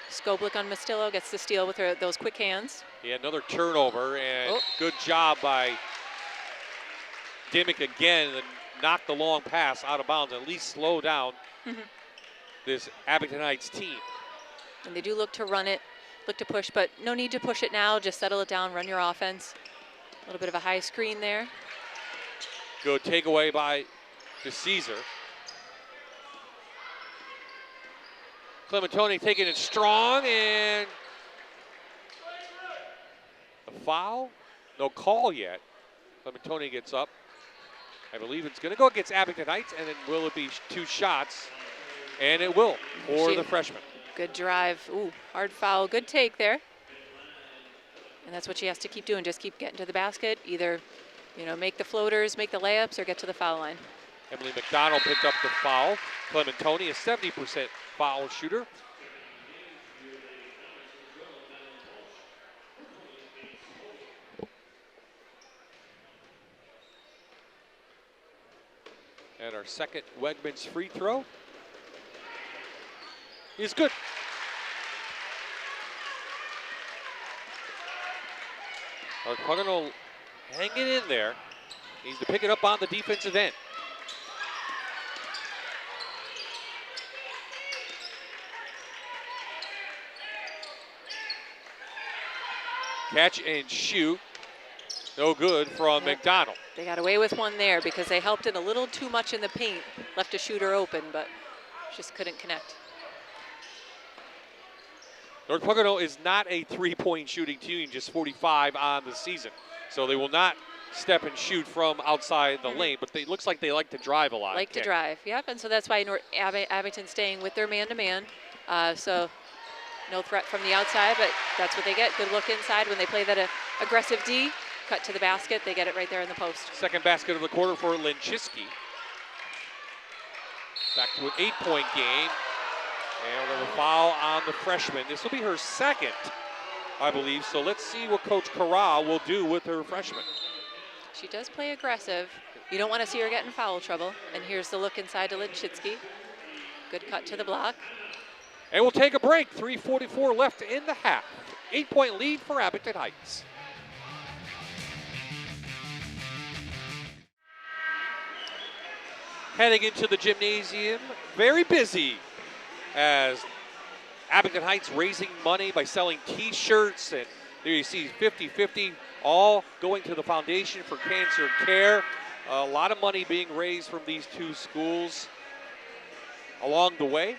Speaker 10: Skoblik on Mastillo gets the steal with those quick hands.
Speaker 1: Yeah, another turnover, and good job by Dimmick again, and knock the long pass out of bounds, at least slow down this Abington Heights team.
Speaker 10: And they do look to run it, look to push, but no need to push it now. Just settle it down, run your offense. A little bit of a high screen there.
Speaker 1: Good takeaway by the Caesar. Clementoni taking it strong, and a foul. No call yet. Clementoni gets up. I believe it's going to go against Abington Heights, and then will it be 2 shots? And it will for the freshman.
Speaker 10: Good drive. Ooh, hard foul. Good take there. And that's what she has to keep doing. Just keep getting to the basket. Either, make the floaters, make the layups, or get to the foul line.
Speaker 1: Emily McDonald picked up the foul. Clementoni, a 70% foul shooter. And our second Wegmans free throw is good. North Pocono hanging in there. Needs to pick it up on the defensive end. Catch and shoot. No good from McDonald.
Speaker 10: They got away with one there because they helped it a little too much in the paint. Left a shooter open, but just couldn't connect.
Speaker 1: North Pocono is not a three-point shooting team, just 45 on the season. So they will not step and shoot from outside the lane, but it looks like they like to drive a lot.
Speaker 10: Like to drive, yep. And so that's why Abington's staying with their man-to-man. So no threat from the outside, but that's what they get. Good look inside when they play that aggressive D. Cut to the basket, they get it right there in the post.
Speaker 1: Second basket of the quarter for Linchiski. Back to an 8-point game. And we'll have a foul on the freshman. This will be her second, I believe. So let's see what Coach Corral will do with her freshman.
Speaker 10: She does play aggressive. You don't want to see her get in foul trouble. And here's the look inside to Linchiski. Good cut to the block.
Speaker 1: And we'll take a break. 3:44 left in the half. 8-point lead for Abington Heights. Heading into the gymnasium, very busy as Abington Heights raising money by selling t-shirts, and there you see 50-50 all going to the Foundation for Cancer Care. A lot of money being raised from these two schools along the way.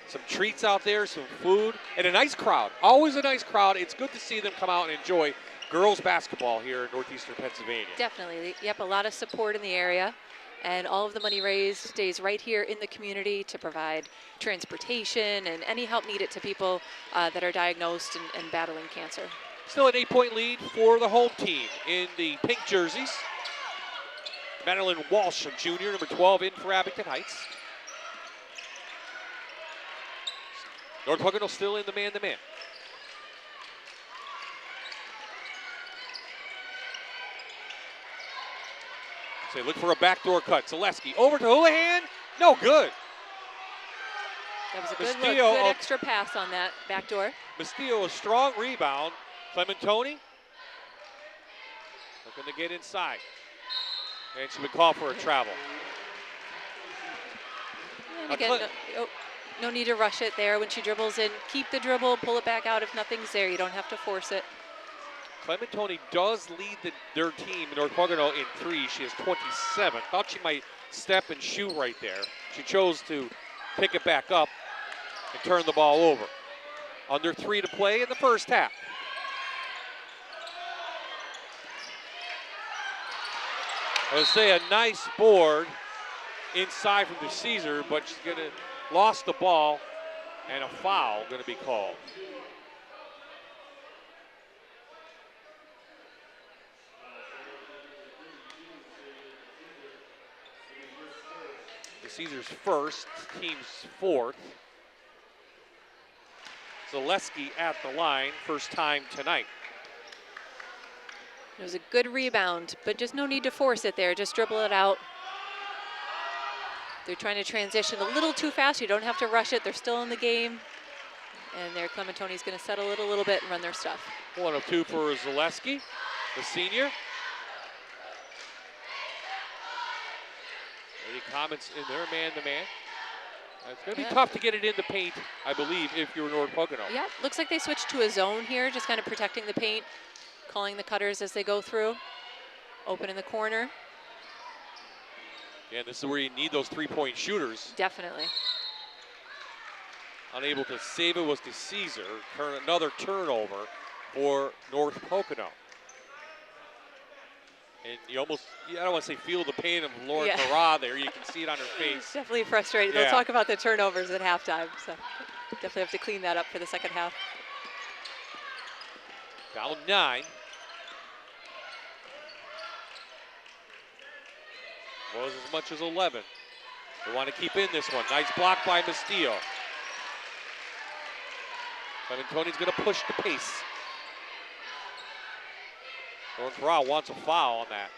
Speaker 1: Some treats out there, some food, and a nice crowd. Always a nice crowd. It's good to see them come out and enjoy girls basketball here in northeastern Pennsylvania.
Speaker 10: Definitely. Yep, a lot of support in the area. And all of the money raised stays right here in the community to provide transportation and any help needed to people that are diagnosed and battling cancer.
Speaker 1: Still an 8-point lead for the home team in the pink jerseys. Madeline Walsh, a junior, number 12, in for Abington Heights. North Pocono still in the man-to-man. So look for a backdoor cut. Zaleski over to Houlihan. No good.
Speaker 10: That was a good look, good extra pass on that backdoor.
Speaker 1: Mastillo, a strong rebound. Clementoni looking to get inside. And she would call for a travel.
Speaker 10: And again, no need to rush it there. When she dribbles in, keep the dribble, pull it back out if nothing's there. You don't have to force it.
Speaker 1: Clementoni does lead their team, North Pocono, in three. She has 27. Thought she might step and shoot right there. She chose to pick it back up and turn the ball over. Under 3 to play in the first half. I would say a nice board inside from the Caesar, but she's lost the ball, and a foul going to be called. The Caesars first, team's fourth. Zaleski at the line, first time tonight.
Speaker 10: It was a good rebound, but just no need to force it there. Just dribble it out. They're trying to transition a little too fast. You don't have to rush it. They're still in the game. And there, Clementoni's going to settle it a little bit and run their stuff.
Speaker 1: 1 of 2 for Zaleski, the senior. Any comments in their man-to-man? It's going to be tough to get it in the paint, I believe, if you're North Pocono.
Speaker 10: Yeah, looks like they switched to a zone here, just kind of protecting the paint, calling the cutters as they go through. Open in the corner.
Speaker 1: Yeah, this is where you need those three-point shooters.
Speaker 10: Definitely.
Speaker 1: Unable to save it was the Caesar. Another turnover for North Pocono. And you almost, I don't want to say feel the pain of Lauren Farah there. You can see it on her face.
Speaker 10: Definitely frustrated. They'll talk about the turnovers at halftime, so definitely have to clean that up for the second half.
Speaker 1: Down 9. Was as much as 11. They want to keep in this one. Nice block by Mastillo. Clementoni's going to push the pace. Lauren Farah wants a foul on that.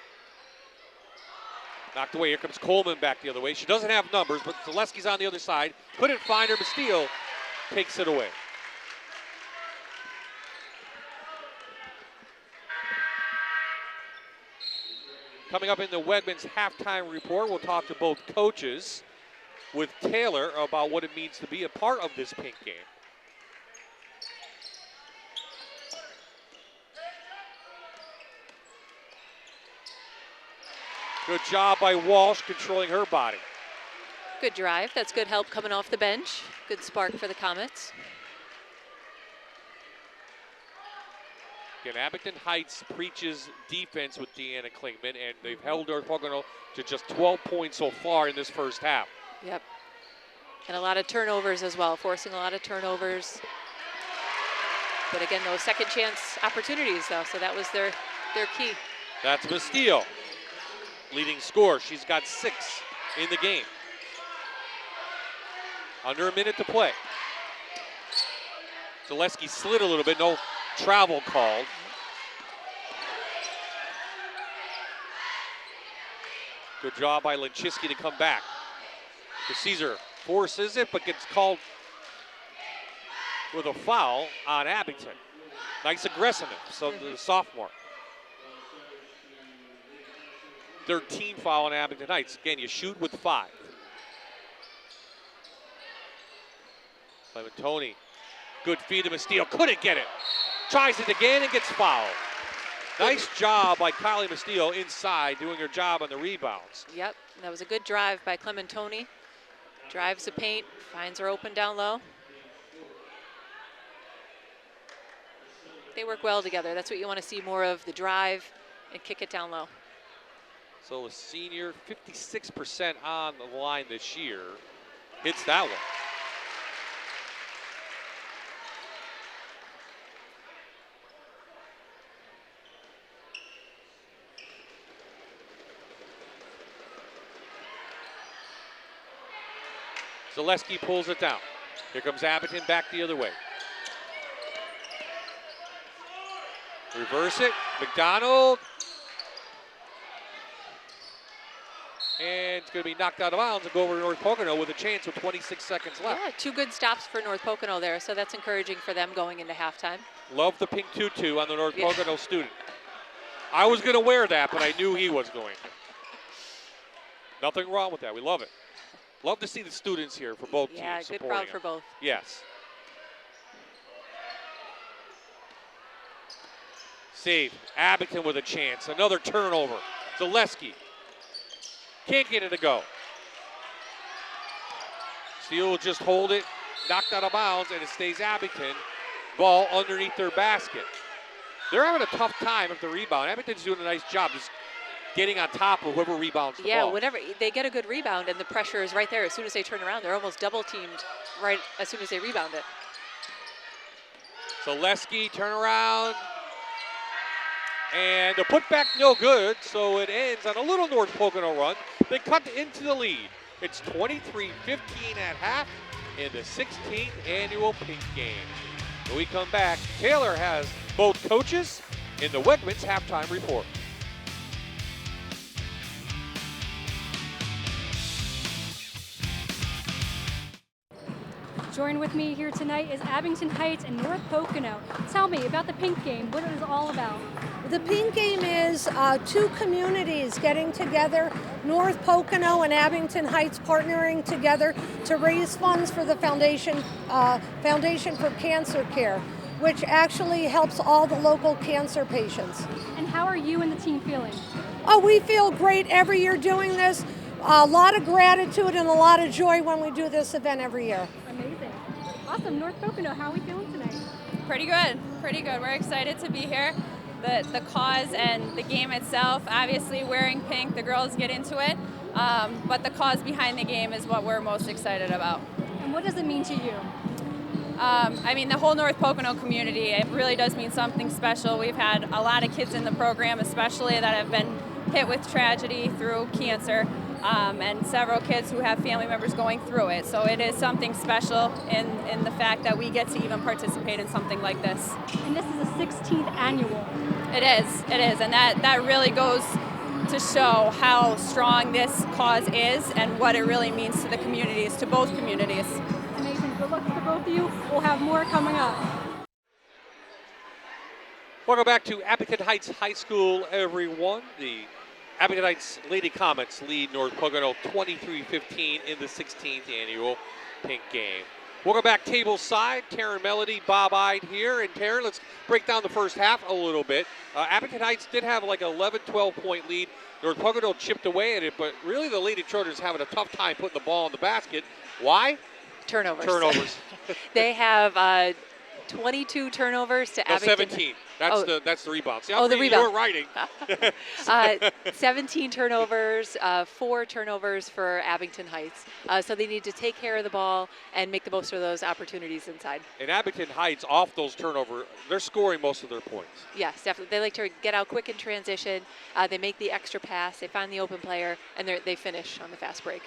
Speaker 1: Knocked away. Here comes Coleman back the other way. She doesn't have numbers, but Zaleski's on the other side. Couldn't find her. Mastillo takes it away. Coming up in the Wegmans halftime report, we'll talk to both coaches with Taylor about what it means to be a part of this pink game. Good job by Walsh controlling her body.
Speaker 10: Good drive. That's good help coming off the bench. Good spark for the Comets.
Speaker 1: Again, Abington Heights preaches defense with Deanna Klingman, and they've held North Pocono to just 12 points so far in this first half.
Speaker 10: Yep. And a lot of turnovers as well, forcing a lot of turnovers. But again, those second chance opportunities, though, so that was their key.
Speaker 1: That's Mastillo, leading scorer. She's got 6 in the game. Under a minute to play. Zaleski slid a little bit, no travel called. Good job by Lenchiski to come back. The Caesar forces it, but gets called with a foul on Abington. Nice aggressiveness of the sophomore. 13 foul on Abington Heights. Again, you shoot with 5. Clementoni, good feed to Mastillo, couldn't get it. Tries it again and gets fouled. Nice job by Kylie Mastillo inside, doing her job on the rebounds.
Speaker 10: Yep, that was a good drive by Clementoni. Drives the paint, finds her open down low. They work well together. That's what you want to see more of, the drive and kick it down low.
Speaker 1: So the senior, 56% on the line this year, hits that one. Zaleski pulls it down. Here comes Abington back the other way. Reverse it, McDonald. And it's going to be knocked out of bounds and go over to North Pocono with a chance with 26 seconds left.
Speaker 10: Yeah, 2 good stops for North Pocono there, so that's encouraging for them going into halftime.
Speaker 1: Love the pink tutu on the North Pocono student. I was going to wear that, but I knew he was going to. Nothing wrong with that. We love it. Love to see the students here for both teams.
Speaker 10: Yeah, good crowd for both.
Speaker 1: Yes. Save. Abington with a chance. Another turnover. Zaleski. Can't get it to go. Steele will just hold it. Knocked out of bounds, and it stays Abington. Ball underneath their basket. They're having a tough time with the rebound. Abington's doing a nice job just getting on top of whoever rebounds the ball.
Speaker 10: Yeah, whenever they get a good rebound and the pressure is right there, as soon as they turn around, they're almost double teamed right as soon as they rebound it.
Speaker 1: Zaleski, turn around. And the putback no good, so it ends on a little North Pocono run. They cut into the lead. It's 23-15 at half in the 16th annual Pink Game. When we come back, Taylor has both coaches in the Wegmans halftime report.
Speaker 6: Join with me here tonight is Abington Heights and North Pocono. Tell me about the Pink Game, what it is all about.
Speaker 11: The Pink Game is 2 communities getting together, North Pocono and Abington Heights partnering together to raise funds for the Foundation for Cancer Care, which actually helps all the local cancer patients.
Speaker 6: And how are you and the team feeling?
Speaker 11: Oh, we feel great every year doing this. A lot of gratitude and a lot of joy when we do this event every year.
Speaker 6: Amazing. Awesome. North Pocono, how are we feeling tonight?
Speaker 12: Pretty good. We're excited to be here. The cause and the game itself, obviously wearing pink, the girls get into it, but the cause behind the game is what we're most excited about.
Speaker 6: And what does it mean to you?
Speaker 12: I mean, the whole North Pocono community, it really does mean something special. We've had a lot of kids in the program, especially that have been hit with tragedy through cancer, and several kids who have family members going through it. So it is something special in the fact that we get to even participate in something like this.
Speaker 6: And this is the 16th annual.
Speaker 12: It is, and that really goes to show how strong this cause is and what it really means to the communities, to both communities.
Speaker 6: Amazing. Good luck to both of you. We'll have more coming up.
Speaker 1: Welcome back to Abington Heights High School, everyone. The Abington Heights Lady Comets lead North Pocono 23-15 in the 16th annual Pink Game. Welcome back table side. Taryn Melody, Bob Ide here. And Taryn, let's break down the first half a little bit. Abington Heights did have like an 11, 12-point lead. North Pocono chipped away at it, but really the Lady Trojans having a tough time putting the ball in the basket. Why?
Speaker 10: Turnovers. They have 22 turnovers to Abington.
Speaker 1: 17. That's the rebound. See,
Speaker 10: the rebound.
Speaker 1: You're writing.
Speaker 10: 17 turnovers, 4 turnovers for Abington Heights. So they need to take care of the ball and make the most of those opportunities inside.
Speaker 1: And Abington Heights, off those turnovers, they're scoring most of their points.
Speaker 10: Yes, definitely. They like to get out quick in transition. They make the extra pass. They find the open player, and they finish on the fast break.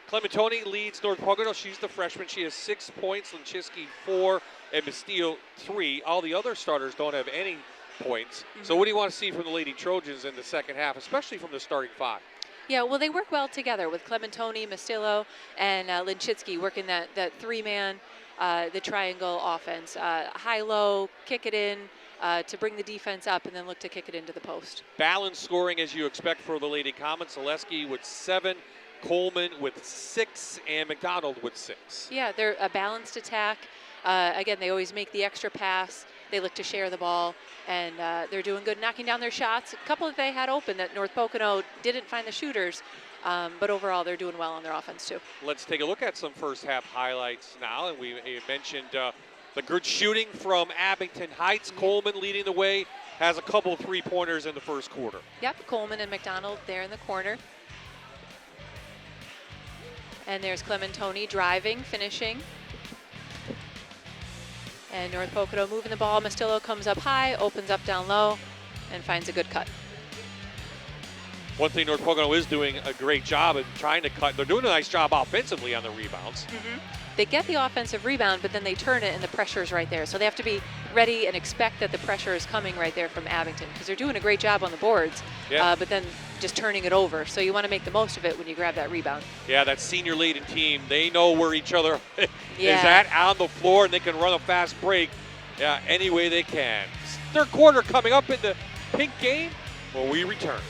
Speaker 1: Clementoni leads North Pocono. She's the freshman. She has 6 points. Linchiski 4, and Bastille 3. All the other starters don't have any points. Mm-hmm. So what do you want to see from the Lady Trojans in the second half, especially from the starting 5?
Speaker 10: Yeah, well, they work well together with Clementoni, Mastillo, and Linchiski working that 3-man, the triangle offense. High-low, kick it in to bring the defense up, and then look to kick it into the post.
Speaker 1: Balanced scoring as you expect for the Lady Comets. Zaleski with 7. Coleman with 6, and McDonald with 6.
Speaker 10: Yeah, they're a balanced attack. Again, they always make the extra pass. They look to share the ball, and they're doing good knocking down their shots. A couple that they had open that North Pocono didn't find the shooters, but overall they're doing well on their offense too.
Speaker 1: Let's take a look at some first half highlights now, and we mentioned the good shooting from Abington Heights. Coleman leading the way, has a couple 3-pointers in the first quarter.
Speaker 10: Yep, Coleman and McDonald there in the corner. And there's Clementoni driving, finishing. And North Pocono moving the ball. Mastillo comes up high, opens up down low, and finds a good cut.
Speaker 1: One thing North Pocono is doing a great job in trying to cut. They're doing a nice job offensively on the rebounds.
Speaker 10: They get the offensive rebound, but then they turn it and the pressure is right there. So they have to be ready and expect that the pressure is coming right there from Abington, because they're doing a great job on the boards, but then just turning it over. So you want to make the most of it when you grab that rebound.
Speaker 1: Yeah, that senior leading team, they know where each other is at on the floor, and they can run a fast break any way they can. Third quarter coming up in the pink game when we return.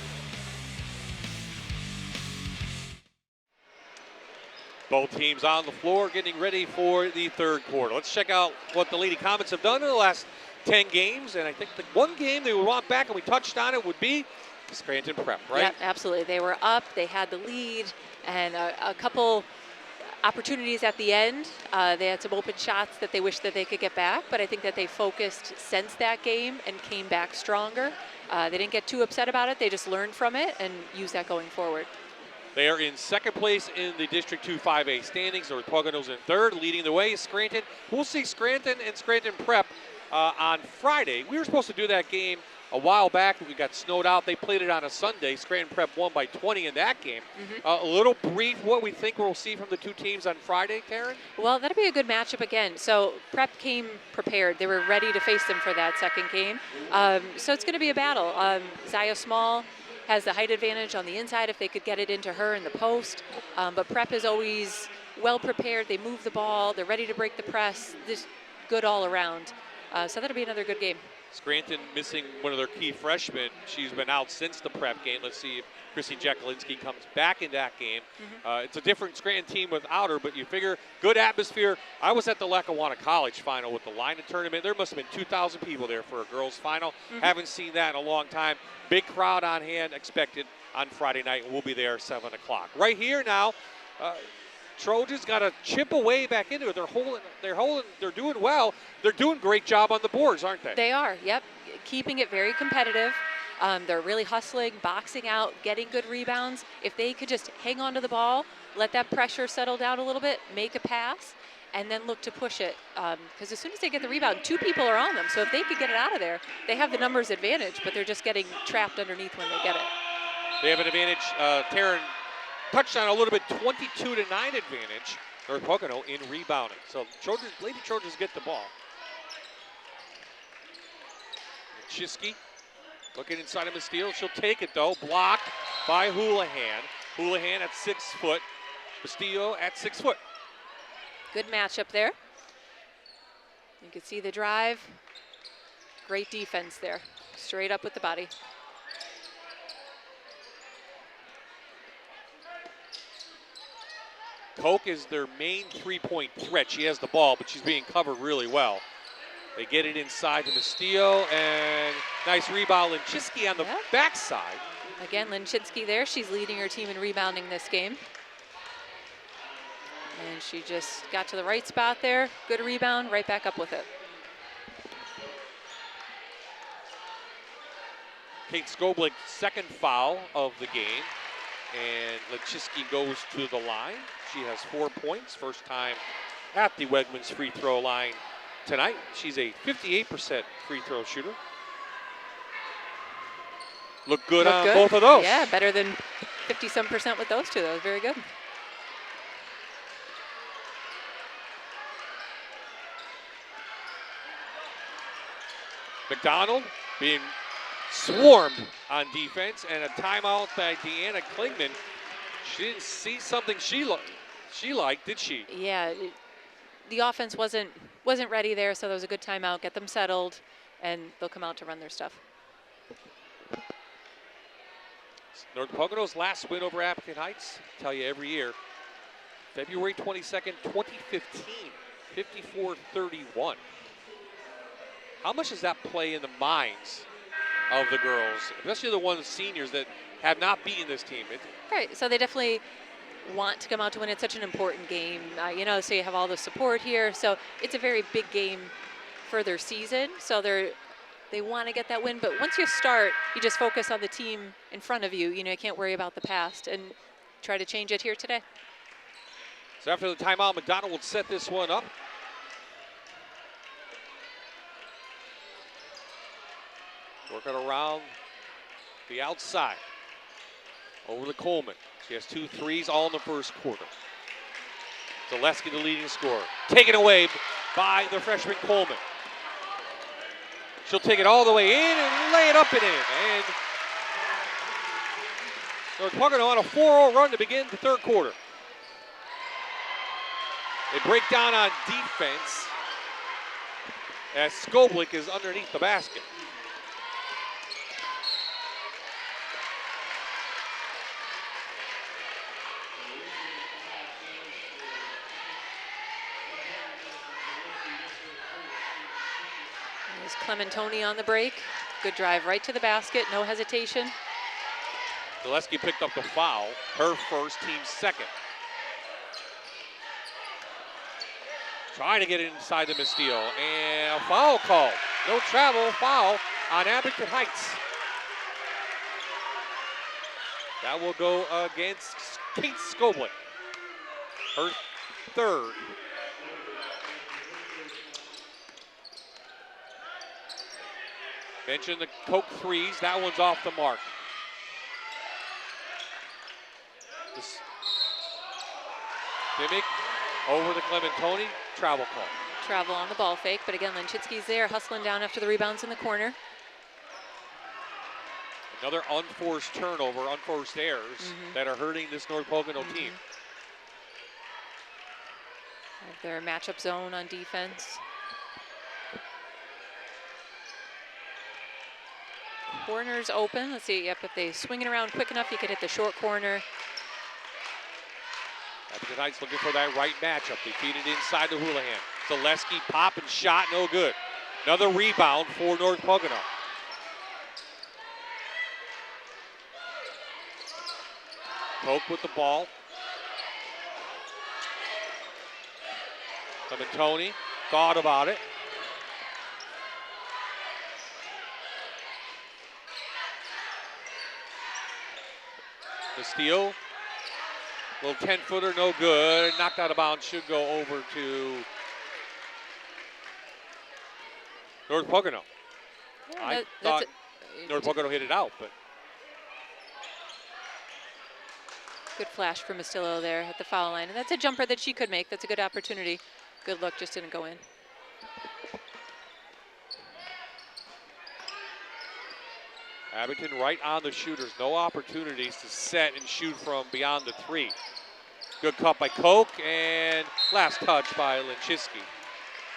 Speaker 1: Both teams on the floor getting ready for the third quarter. Let's check out what the Lady Comets have done in the last 10 games. And I think the one game they would want back, and we touched on it, would be Scranton Prep, right?
Speaker 10: Yeah, absolutely. They were up, they had the lead, and a couple opportunities at the end. They had some open shots that they wished that they could get back, but I think that they focused since that game and came back stronger. They didn't get too upset about it. They just learned from it and used that going forward.
Speaker 1: They are in second place in the District 2 5A standings. North Pocono's in third, leading the way is Scranton. We'll see Scranton and Scranton Prep on Friday. We were supposed to do that game a while back. We got snowed out. They played it on a Sunday. Scranton Prep won by 20 in that game. A little brief what we think we'll see from the two teams on Friday, Karen?
Speaker 10: Well, that'll be a good matchup again. So Prep came prepared. They were ready to face them for that second game. So it's going to be a battle. Zaya Small has the height advantage on the inside if they could get it into her in the post. But Prep is always well prepared. They move the ball. They're ready to break the press. Just good all around. So that'll be another good game.
Speaker 1: Scranton missing one of their key freshmen. She's been out since the Prep game. Let's see if Chrissy Jekolinsky comes back in that game. It's a different Scranton team without her, but you figure good atmosphere. I was at the Lackawanna College final with the Lina tournament. There must have been 2,000 people there for a girls final. Haven't seen that in a long time. Big crowd on hand expected on Friday night. We'll be there 7 o'clock. Right here now, Trojans got to chip away back into it. They're doing well. They're doing a great job on the boards, aren't they?
Speaker 10: They are, yep. Keeping it very competitive. They're really hustling, boxing out, getting good rebounds. If they could just hang on to the ball, let that pressure settle down a little bit, make a pass, and then look to push it. Because as soon as they get the rebound, two people are on them. So if they could get it out of there, they have the numbers advantage, but they're just getting trapped underneath when they get it.
Speaker 1: They have an advantage. Taryn touched on a little bit, 22-9 advantage. North Pocono in rebounding. So Lady Trojans get the ball. Chisky looking inside of Bastille. She'll take it though. Blocked by Houlihan. Houlihan at 6 foot. Bastille at 6 foot.
Speaker 10: Good matchup there. You can see the drive. Great defense there. Straight up with the body.
Speaker 1: Koch is their main three-point threat. She has the ball, but she's being covered really well. They get it inside to Mastillo, and nice rebound. Linchinski on the backside.
Speaker 10: Again, Linchinski there. She's leading her team in rebounding this game. And she just got to the right spot there. Good rebound, right back up with it.
Speaker 1: Kate Skoblik, second foul of the game. And Linchinski goes to the line. She has 4 points, first time at the Wegmans free throw line tonight. She's a 58% free throw shooter. Look good on both of those.
Speaker 10: Yeah, better than 50-some% with those two. That was very good.
Speaker 1: McDonald being swarmed on defense, and a timeout by Deanna Klingman. She didn't see something she liked, did she?
Speaker 10: Yeah, the offense wasn't ready there, so that was a good timeout. Get them settled, and they'll come out to run their stuff.
Speaker 1: North Pocono's last win over Abington Heights, I tell you every year, February 22nd, 2015, 54-31. How much does that play in the minds of the girls, especially the ones seniors that have not beaten this team?
Speaker 10: Right, so they definitely want to come out to win. It's such an important game, so you have all the support here. So it's a very big game for their season. So they're They want to get that win, but once you start, you just focus on the team in front of you. You know, you can't worry about the past and try to change it here today.
Speaker 1: So after the timeout, McDonald will set this one up. Working around the outside. Over to Coleman. She has 2 threes all in the first quarter. Zaleski, the leading scorer. Taken away by the freshman Coleman. She'll take it all the way in and lay it up and in. And North Pocono on a 4-0 run to begin the third quarter. They break down on defense as Skoblik is underneath the basket.
Speaker 10: There's Clementoni on the break. Good drive right to the basket, no hesitation.
Speaker 1: Zaleski picked up the foul, her first, team's second. Trying to get it inside the Misteel, and a foul called. No travel, foul on Abington Heights. That will go against Kate Skoblik, her third. Mentioned the Coke threes, that one's off the mark. Dimick over to Clementoni, travel call.
Speaker 10: Travel on the ball fake, but again, Lenchitsky's there, hustling down after the rebounds in the corner.
Speaker 1: Another unforced turnover, unforced errors that are hurting this North Pocono team.
Speaker 10: Have their matchup zone on defense. Corner's open. Let's see, yep, if they swing it around quick enough, you could hit the short corner.
Speaker 1: Abington Heights looking for that right matchup. They feed it inside to Houlihan. Zaleski pop and shot, no good. Another rebound for North Pocono. Coke with the ball. Clementoni thought about it. The steal. Little 10-footer, no good. Knocked out of bounds, should go over to North Pocono.
Speaker 10: Yeah,
Speaker 1: I thought North Pocono hit it out, but.
Speaker 10: Good flash for Mastillo there at the foul line. And that's a jumper that she could make. That's a good opportunity. Good look, just didn't go in.
Speaker 1: Abington right on the shooters. No opportunities to set and shoot from beyond the 3. Good cut by Koch, and last touch by Lenchitsky.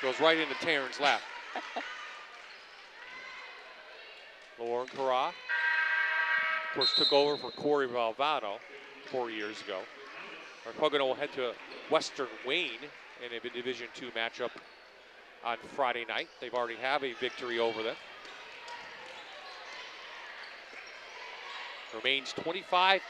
Speaker 1: Goes right into Taryn's lap. Lauren Carra, of course, took over for Corey Valvano 4 years ago. North Pocono will head to Western Wayne in a Division II matchup on Friday night. They've already have a victory over them. Remains 25-19.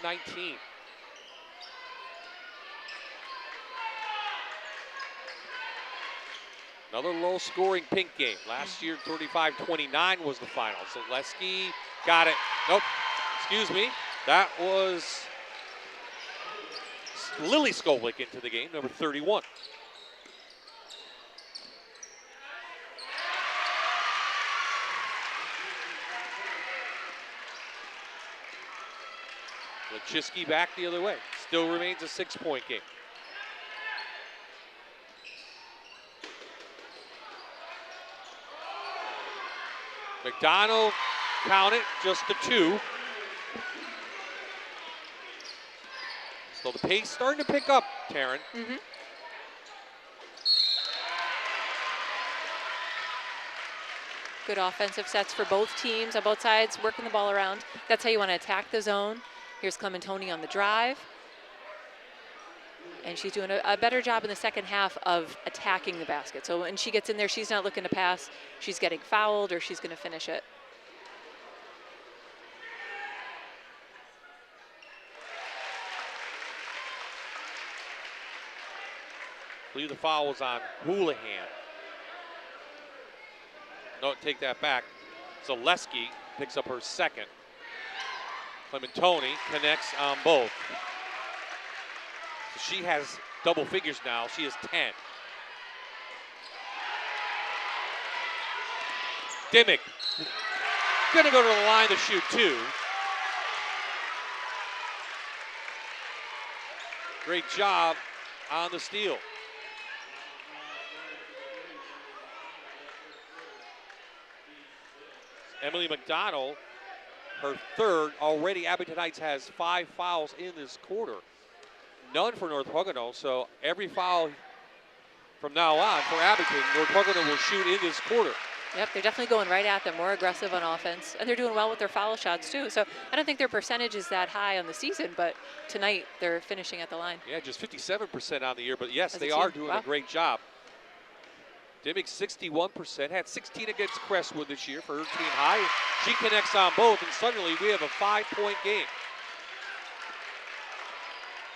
Speaker 1: Another low-scoring pink game. Last year, 35-29 was the final. Zaleski got it. Nope, excuse me. That was Lily Skoblik into the game, number 31. Lenchitsky back the other way. Still remains a 6-point game. McDonald, count it, just a 2. So the pace starting to pick up, Taryn.
Speaker 10: Good offensive sets for both teams on both sides, working the ball around. That's how you want to attack the zone. Here's Clementoni on the drive. And she's doing a better job in the second half of attacking the basket. So when she gets in there, she's not looking to pass. She's getting fouled or she's going to finish it.
Speaker 1: I believe the foul was on Houlihan. No, take that back. Zaleski picks up her second. Clementoni connects on both. So she has double figures now. She has 10. Dimmick gonna go to the line to shoot 2. Great job on the steal. Emily McDonald, her third. Already Abington Heights has 5 fouls in this quarter. None for North Pocono, so every foul from now on for Abington, North Pocono will shoot in this quarter.
Speaker 10: Yep, they're definitely going right at them, more aggressive on offense, and they're doing well with their foul shots too. So I don't think their percentage is that high on the season, but tonight they're finishing at the line.
Speaker 1: Yeah, just 57% on the year, but yes,
Speaker 10: As a
Speaker 1: they
Speaker 10: team.
Speaker 1: are doing
Speaker 10: Wow.
Speaker 1: a great job. Dimmick 61%, had 16 against Crestwood this year for her team high. She connects on both, and suddenly we have a 5-point game.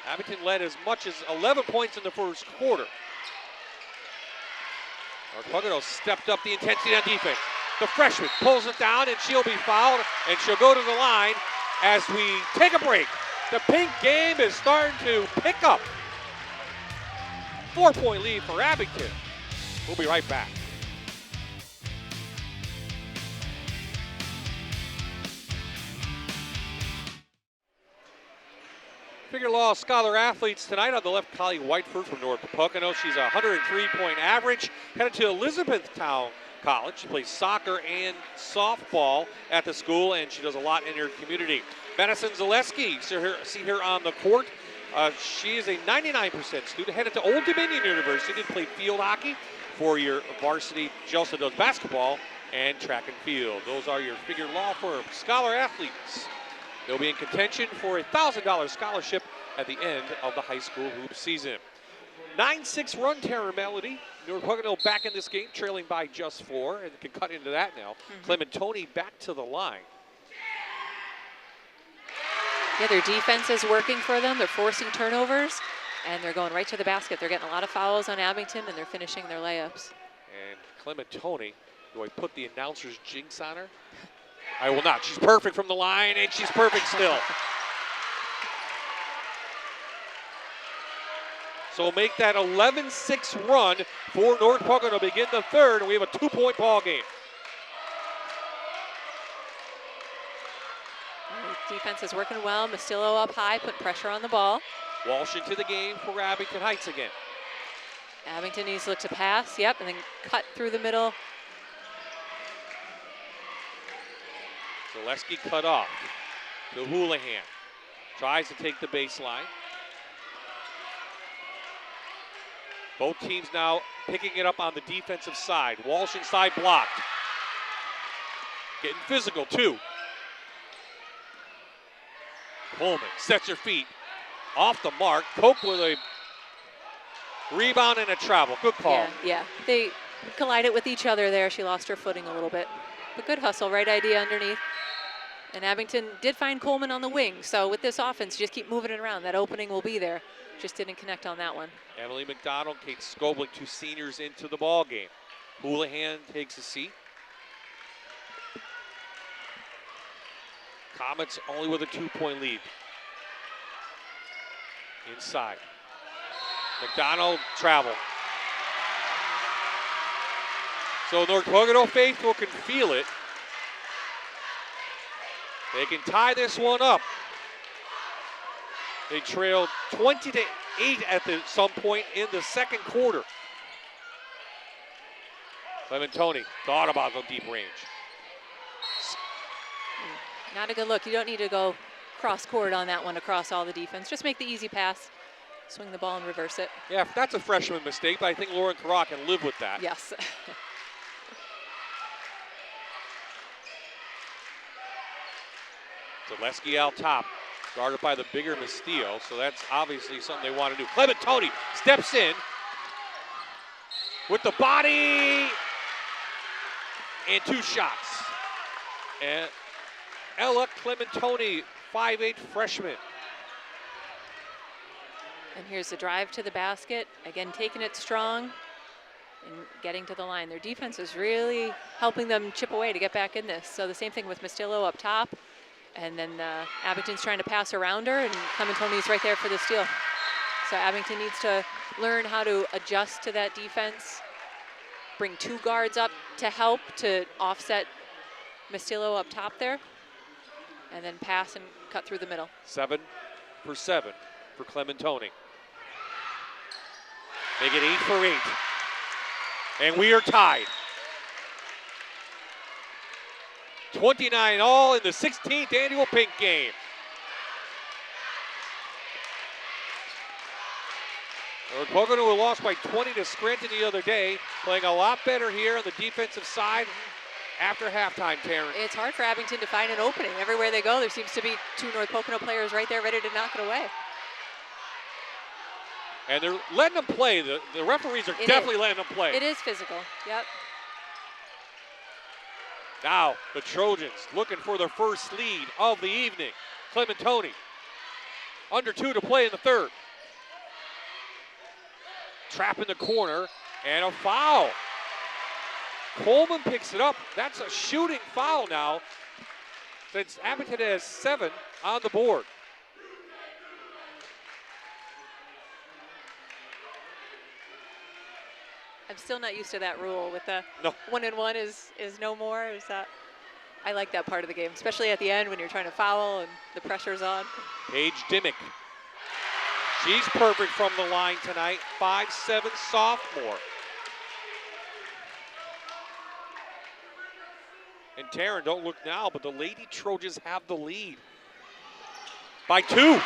Speaker 1: Abington led as much as 11 points in the first quarter. North Pocono stepped up the intensity on defense. The freshman pulls it down, and she'll be fouled, and she'll go to the line as we take a break. The pink game is starting to pick up. 4-point lead for Abington. We'll be right back. Figure Law Scholar athletes tonight. On the left, Collie Whiteford from North Pocono. She's a 103-point average. Headed to Elizabethtown College. She plays soccer and softball at the school, and she does a lot in her community. Madison Zaleski, see her on the court. She is a 99% student. Headed to Old Dominion University to play field hockey. 4-year varsity. She also does basketball and track and field. Those are your Figure Law Firm Scholar athletes. They'll be in contention for a $1,000 scholarship at the end of the high school hoop season. 9-6 run terror Melody. North Pocono back in this game, trailing by just 4, and can cut into that now. Clementoni back to the line.
Speaker 10: Yeah, their defense is working for them. They're forcing turnovers, and they're going right to the basket. They're getting a lot of fouls on Abington, and they're finishing their layups.
Speaker 1: And Clementoni, do I put the announcer's jinx on her? I will not. She's perfect from the line, and she's perfect still. So we'll make that 11-6 run for North Pocono to begin the third, and we have a 2-point ball game.
Speaker 10: Defense is working well. Mastillo up high, put pressure on the ball.
Speaker 1: Walsh into the game for Abington Heights again.
Speaker 10: Abington needs to look to pass, yep, and then cut through the middle.
Speaker 1: Zaleski cut off to Houlihan. Tries to take the baseline. Both teams now picking it up on the defensive side. Walsh inside blocked. Getting physical too. Coleman sets her feet off the mark. Cope with a rebound and a travel. Good call.
Speaker 10: Yeah. They collided with each other there. She lost her footing a little bit. But good hustle, right idea underneath. And Abington did find Coleman on the wing. So with this offense, just keep moving it around. That opening will be there. Just didn't connect on that one.
Speaker 1: Emily McDonald, Kate Skobling, 2 seniors into the ball game. Houlihan takes a seat. Comets only with a 2-point lead. Inside. McDonald travel. So North Pocono faithful can feel it. They can tie this one up. They trailed 20-8 at some point in the second quarter. Clementoni thought about the deep range.
Speaker 10: Not a good look. You don't need to go cross court on that one across all the defense. Just make the easy pass, swing the ball and reverse it.
Speaker 1: Yeah, that's a freshman mistake, but I think Lauren Carra can live with that.
Speaker 10: Yes.
Speaker 1: Zaleski out top, guarded by the bigger Mastillo, so that's obviously something they want to do. Clementoni steps in with the body and 2 shots. And Ella Clementoni, 5'8" freshman.
Speaker 10: And here's the drive to the basket. Again, taking it strong. and getting to the line. Their defense is really helping them chip away to get back in this. So the same thing with Mastillo up top. And then Abington's trying to pass around her, and Clementoni's right there for the steal. So Abington needs to learn how to adjust to that defense, bring 2 guards up to help to offset Mastillo up top there, and then pass and cut through the middle.
Speaker 1: 7 for 7 for Clementoni. Make it 8 for 8. And we are tied. 29 all in the 16th annual Pink Game. North Pocono, who lost by 20 to Scranton the other day, playing a lot better here on the defensive side after halftime, Taryn.
Speaker 10: It's hard for Abington to find an opening. Everywhere they go, there seems to be 2 North Pocono players right there ready to knock it away.
Speaker 1: And they're letting them play. The referees are definitely letting them play.
Speaker 10: It is physical, yep.
Speaker 1: Now, the Trojans looking for their first lead of the evening. Clementoni, under 2 to play in the third. Trap in the corner, and a foul. Coleman picks it up. That's a shooting foul now, since Abington has 7 on the board.
Speaker 10: I'm still not used to that rule with the
Speaker 1: No.
Speaker 10: 1-and-1 is no more. Is that? I like that part of the game, especially at the end when you're trying to foul and the pressure's on.
Speaker 1: Paige Dimmick. She's perfect from the line tonight. 5'7" sophomore. And Taryn, don't look now, but the Lady Trojans have the lead by 2.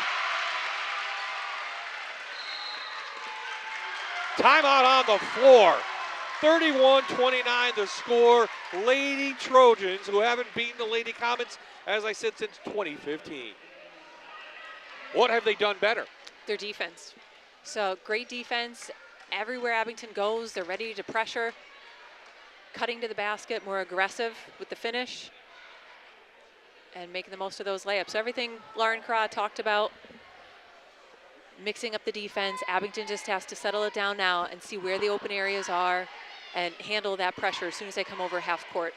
Speaker 1: Timeout on the floor. 31-29 the score. Lady Trojans, who haven't beaten the Lady Comets, as I said, since 2015. What have they done better?
Speaker 10: Their defense. So great defense. Everywhere Abington goes, they're ready to pressure. Cutting to the basket, more aggressive with the finish. And making the most of those layups. So everything Lauren Craw talked about. Mixing up the defense. Abington just has to settle it down now and see where the open areas are and handle that pressure as soon as they come over half court.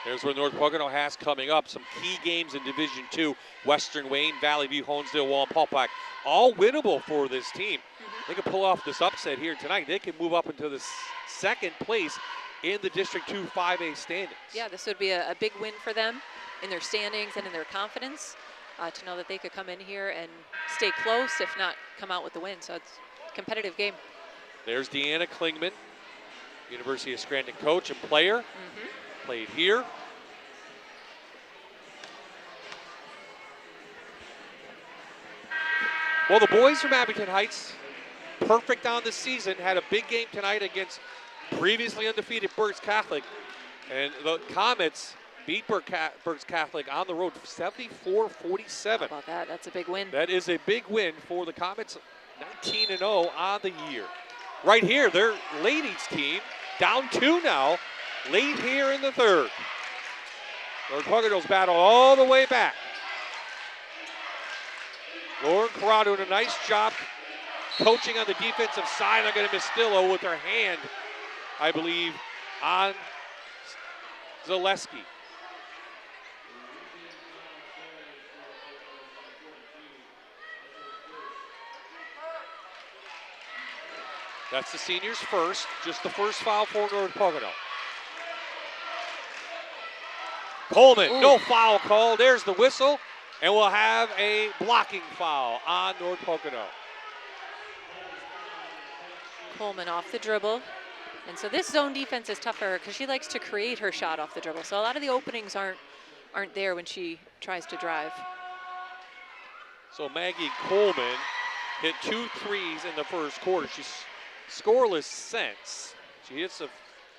Speaker 1: Here's where North Pocono has coming up some key games in Division II. Western Wayne, Valley View, Honesdale, Wallenpaupack, all winnable for this team. They can pull off this upset here tonight. They can move up into the second place in the District 2 5A standings.
Speaker 10: Yeah, this would be a big win for them in their standings and in their confidence to know that they could come in here and stay close, if not come out with the win. So it's a competitive game.
Speaker 1: There's Deanna Klingman, University of Scranton coach and player. Played here. Well, the boys from Abington Heights, perfect on the season, had a big game tonight against previously undefeated Berks Catholic. And the Comets beat Berks Catholic on the road 74-47.
Speaker 10: How about that? That's a big win.
Speaker 1: That is a big win for the Comets, 19-0 on the year. Right here, their ladies team down 2 now, late here in the third. North Pocono's battle all the way back. Lauren Corrado doing a nice job coaching on the defensive side. I'm going to Mastillo with her hand, I believe, on Zaleski. That's the seniors first, just the first foul for North Pocono. Coleman, no foul call. There's the whistle, and we'll have a blocking foul on North Pocono.
Speaker 10: Coleman off the dribble. And so this zone defense is tough for her because she likes to create her shot off the dribble. So a lot of the openings aren't there when she tries to drive.
Speaker 1: So Maggie Coleman hit 2 threes in the first quarter. She's scoreless since. She hits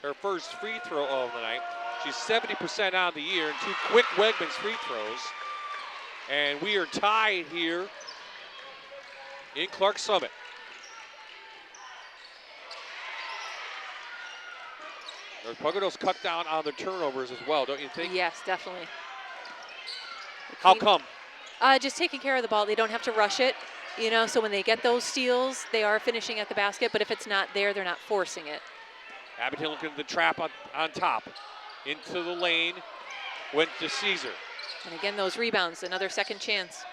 Speaker 1: her first free throw of the night. She's 70% on the year and 2 quick Wegmans free throws. And we are tied here in Clark Summit. North Pocono's cut down on the turnovers as well, don't you think?
Speaker 10: Yes, definitely.
Speaker 1: How come?
Speaker 10: Just taking care of the ball. They don't have to rush it. You know, so when they get those steals, they are finishing at the basket, but if it's not there, they're not forcing it.
Speaker 1: Abington looking at the trap on top. Into the lane, went to Caesar.
Speaker 10: And again, those rebounds, another second chance.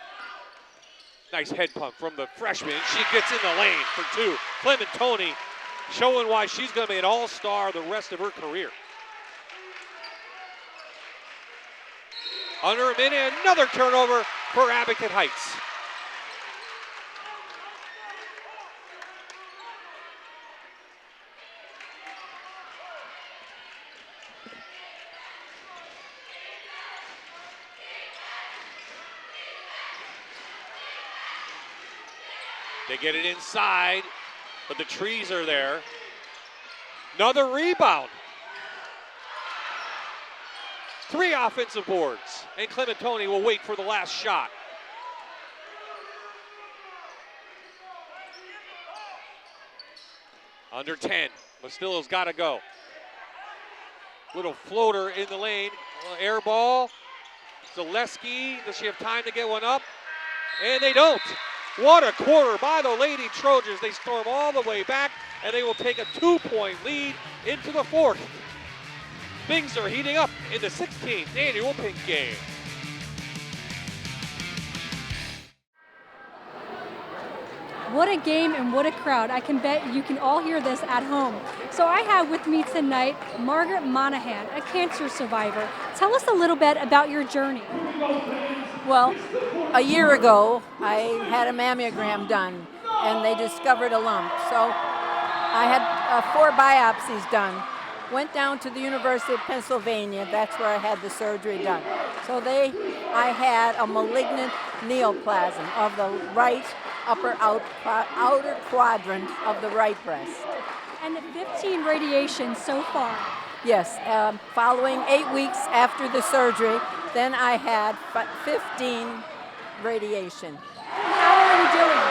Speaker 1: Nice head pump from the freshman. She gets in the lane for two. Clementoni showing why she's going to be an all-star the rest of her career. Under a minute, another turnover for Abington Heights. They get it inside, but the trees are there. Another rebound. 3 offensive boards, and Clementoni will wait for the last shot. Under 10, Mastillo's got to go. Little floater in the lane, air ball. Zaleski, does she have time to get one up? And they don't. What a quarter by the Lady Trojans. They storm all the way back, and they will take a 2-point lead into the fourth. Things are heating up in the 16th annual Pink Game.
Speaker 6: What a game and what a crowd. I can bet you can all hear this at home. So I have with me tonight Margaret Monahan, a cancer survivor. Tell us a little bit about your journey.
Speaker 13: Well, a year ago, I had a mammogram done, and they discovered a lump. So I had 4 biopsies done. Went down to the University of Pennsylvania. That's where I had the surgery done. So I had a malignant neoplasm of the right outer quadrant of the right breast.
Speaker 6: And 15 radiations so far.
Speaker 13: Yes, following 8 weeks after the surgery, then I had 15 radiation.
Speaker 6: How are you doing?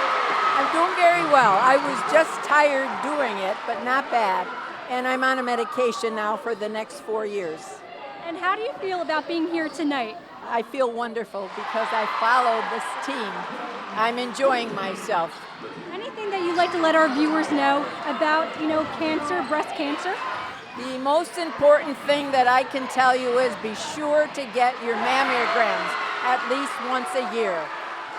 Speaker 13: I'm doing very well. I was just tired doing it, but not bad. And I'm on a medication now for the next 4 years.
Speaker 6: And how do you feel about being here tonight?
Speaker 13: I feel wonderful because I followed this team. I'm enjoying myself.
Speaker 6: Anything that you'd like to let our viewers know about, cancer, breast cancer?
Speaker 13: The most important thing that I can tell you is be sure to get your mammograms at least once a year.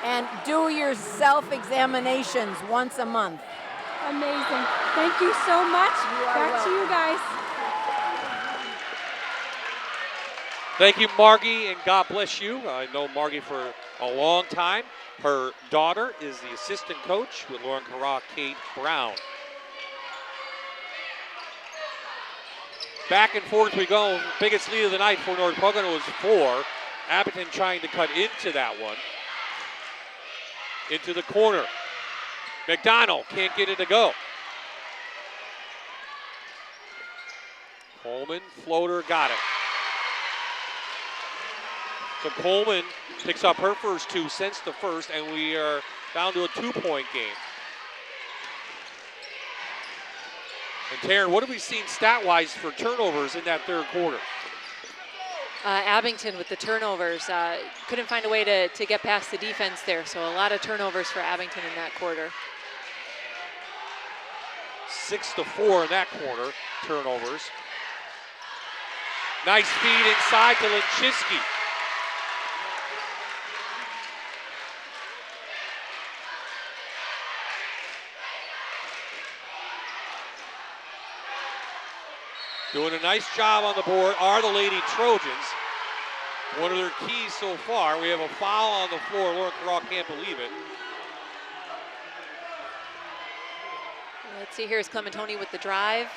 Speaker 13: And do your self-examinations once a month.
Speaker 6: Amazing. Thank you so much. Back to you guys.
Speaker 1: Thank you, Margie, and God bless you. I know Margie for a long time. Her daughter is the assistant coach with Lauren Carra, Kate Brown. Back and forth we go. Biggest lead of the night for North Pocono was 4. Abington trying to cut into that one. Into the corner. McDonald can't get it to go. Coleman, floater, got it. So Coleman picks up her first 2 since the first, and we are down to a 2-point game. And Taryn, what have we seen stat-wise for turnovers in that third quarter?
Speaker 10: Abington with the turnovers. Couldn't find a way to get past the defense there, so a lot of turnovers for Abington in that quarter.
Speaker 1: 6-4 in that quarter, turnovers. Nice feed inside to Linchinski. Doing a nice job on the board are the Lady Trojans. One of their keys so far. We have a foul on the floor. Lauren Carra can't believe it.
Speaker 10: Let's see, here's Clementoni with the drive.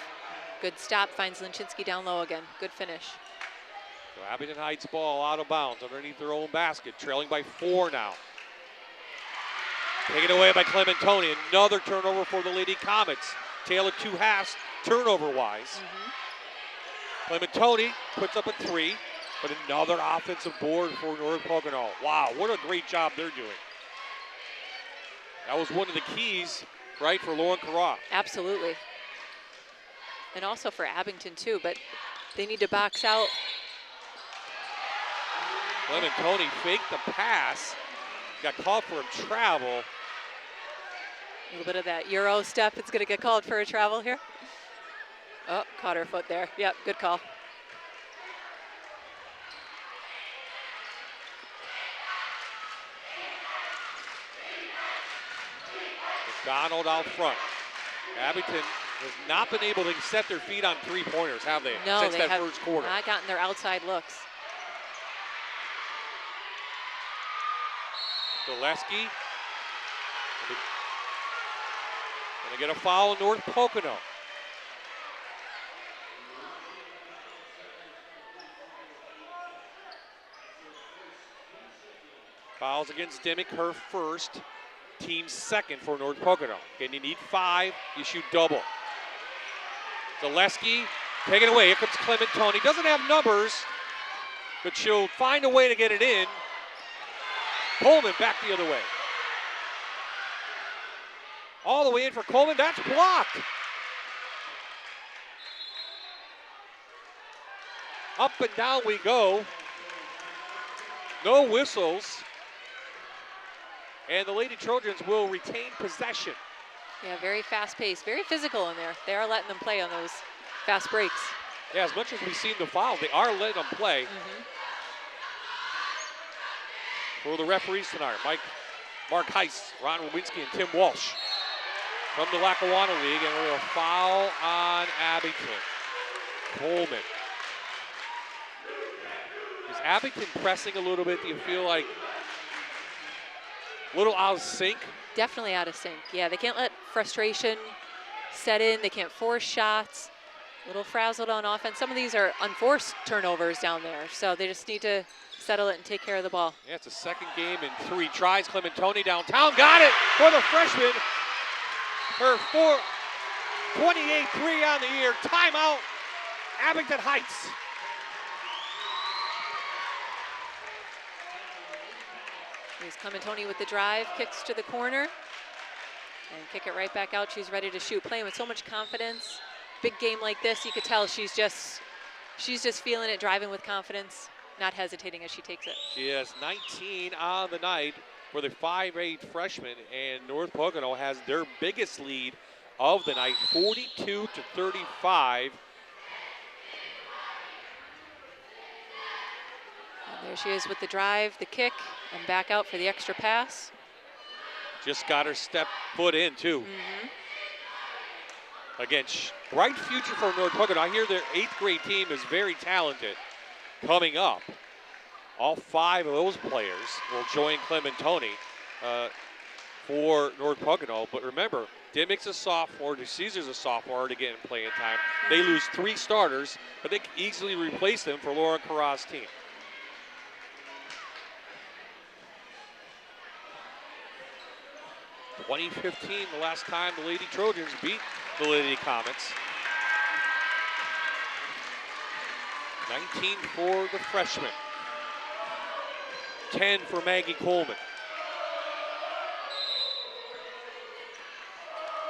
Speaker 10: Good stop, finds Linchinski down low again. Good finish.
Speaker 1: So Abington Heights ball out of bounds underneath their own basket, trailing by 4 now. Taken away by Clementoni. Another turnover for the Lady Comets. Tale of 2 halves, turnover-wise. Clementoni puts up a 3, but another offensive board for North Pocono. Wow, what a great job they're doing. That was one of the keys, right, for Lauren Carra.
Speaker 10: Absolutely. And also for Abington, too, but they need to box out.
Speaker 1: Clementoni faked the pass, got called for a travel,
Speaker 10: A little bit of that Euro step. It's going to get called for a travel here. Oh, caught her foot there. Yep, good call.
Speaker 1: McDonald out front. Abington has not been able to set their feet on three-pointers, have they?
Speaker 10: No,
Speaker 1: since
Speaker 10: they
Speaker 1: that
Speaker 10: have
Speaker 1: first quarter.
Speaker 10: not gotten their outside looks.
Speaker 1: Gillespie. Gonna get a foul in North Pocono. Fouls against Dimick, her first. Team second for North Pocono. Again, you need 5, you shoot double. Zaleski, take it away. Here comes Clementoni. Doesn't have numbers, but she'll find a way to get it in. Coleman back the other way. All the way in for Coleman. That's blocked. Up and down we go. No whistles. And the Lady Trojans will retain possession.
Speaker 10: Yeah, very fast paced, very physical in there. They are letting them play on those fast breaks.
Speaker 1: Yeah, as much as we've seen the fouls, they are letting them play. For the referees tonight, Mark Heiss, Ron Rowinski, and Tim Walsh from the Lackawanna League, and we're going to foul on Abington. Coleman. Is Abington pressing a little bit? Do you feel like a little out of sync?
Speaker 10: Definitely out of sync. Yeah, they can't let frustration set in. They can't force shots. A little frazzled on offense. Some of these are unforced turnovers down there, so they just need to settle it and take care of the ball.
Speaker 1: Yeah, it's a second game in 3 tries. Clementoni downtown, got it for the freshman. Her 28 3 on the year. Timeout, Abington Heights.
Speaker 10: Here's Clementoni with the drive, kicks to the corner, and kick it right back out. She's ready to shoot, playing with so much confidence. Big game like this, you could tell she's just feeling it, driving with confidence, not hesitating as she takes it. She
Speaker 1: has 19 on the night for the 5'8 freshman, and North Pocono has their biggest lead of the night, 42-35.
Speaker 10: And there she is with the drive, the kick, and back out for the extra pass.
Speaker 1: Just got her step foot in, too. Again, bright future for North Pocono. I hear their 8th grade team is very talented coming up. All 5 of those players will join Clementoni for North Pocono. But remember, Dimick's a sophomore, DeCesar's a sophomore to get in playing time. They lose 3 starters, but they can easily replace them for Lauren Carra's team. In 2015, the last time the Lady Trojans beat the Lady Comets. 19 for the freshman. 10 for Maggie Coleman.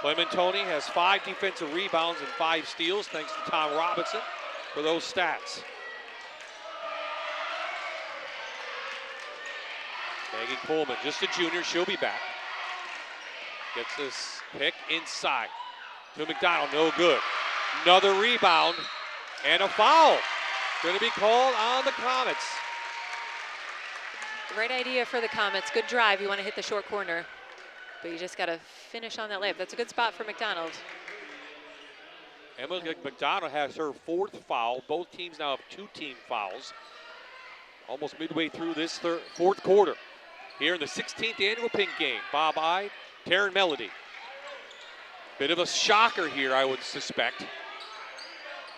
Speaker 1: Clementoni has 5 defensive rebounds and 5 steals, thanks to Tom Robinson for those stats. Maggie Coleman, just a junior, she'll be back. Gets this pick inside to McDonald, no good. Another rebound and a foul. Going to be called on the Comets.
Speaker 10: Great idea for the Comets. Good drive. You want to hit the short corner, but you just got to finish on that layup. That's a good spot for McDonald.
Speaker 1: Emily McDonald has her 4th foul. Both teams now have 2 team fouls. Almost midway through this 4th quarter. Here in the 16th annual Pink Game. Bob Ide, Taryn Melody. Bit of a shocker here, I would suspect.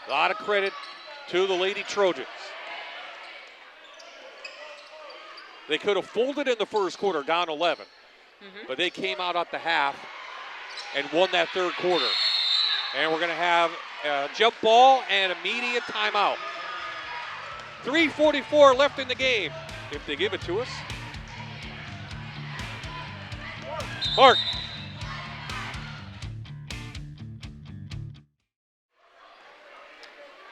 Speaker 1: A lot of credit to the Lady Trojans. They could have folded in the first quarter, down 11. But they came out at the half and won that 3rd quarter. And we're going to have a jump ball and immediate timeout. 3:44 left in the game, if they give it to us. Mark.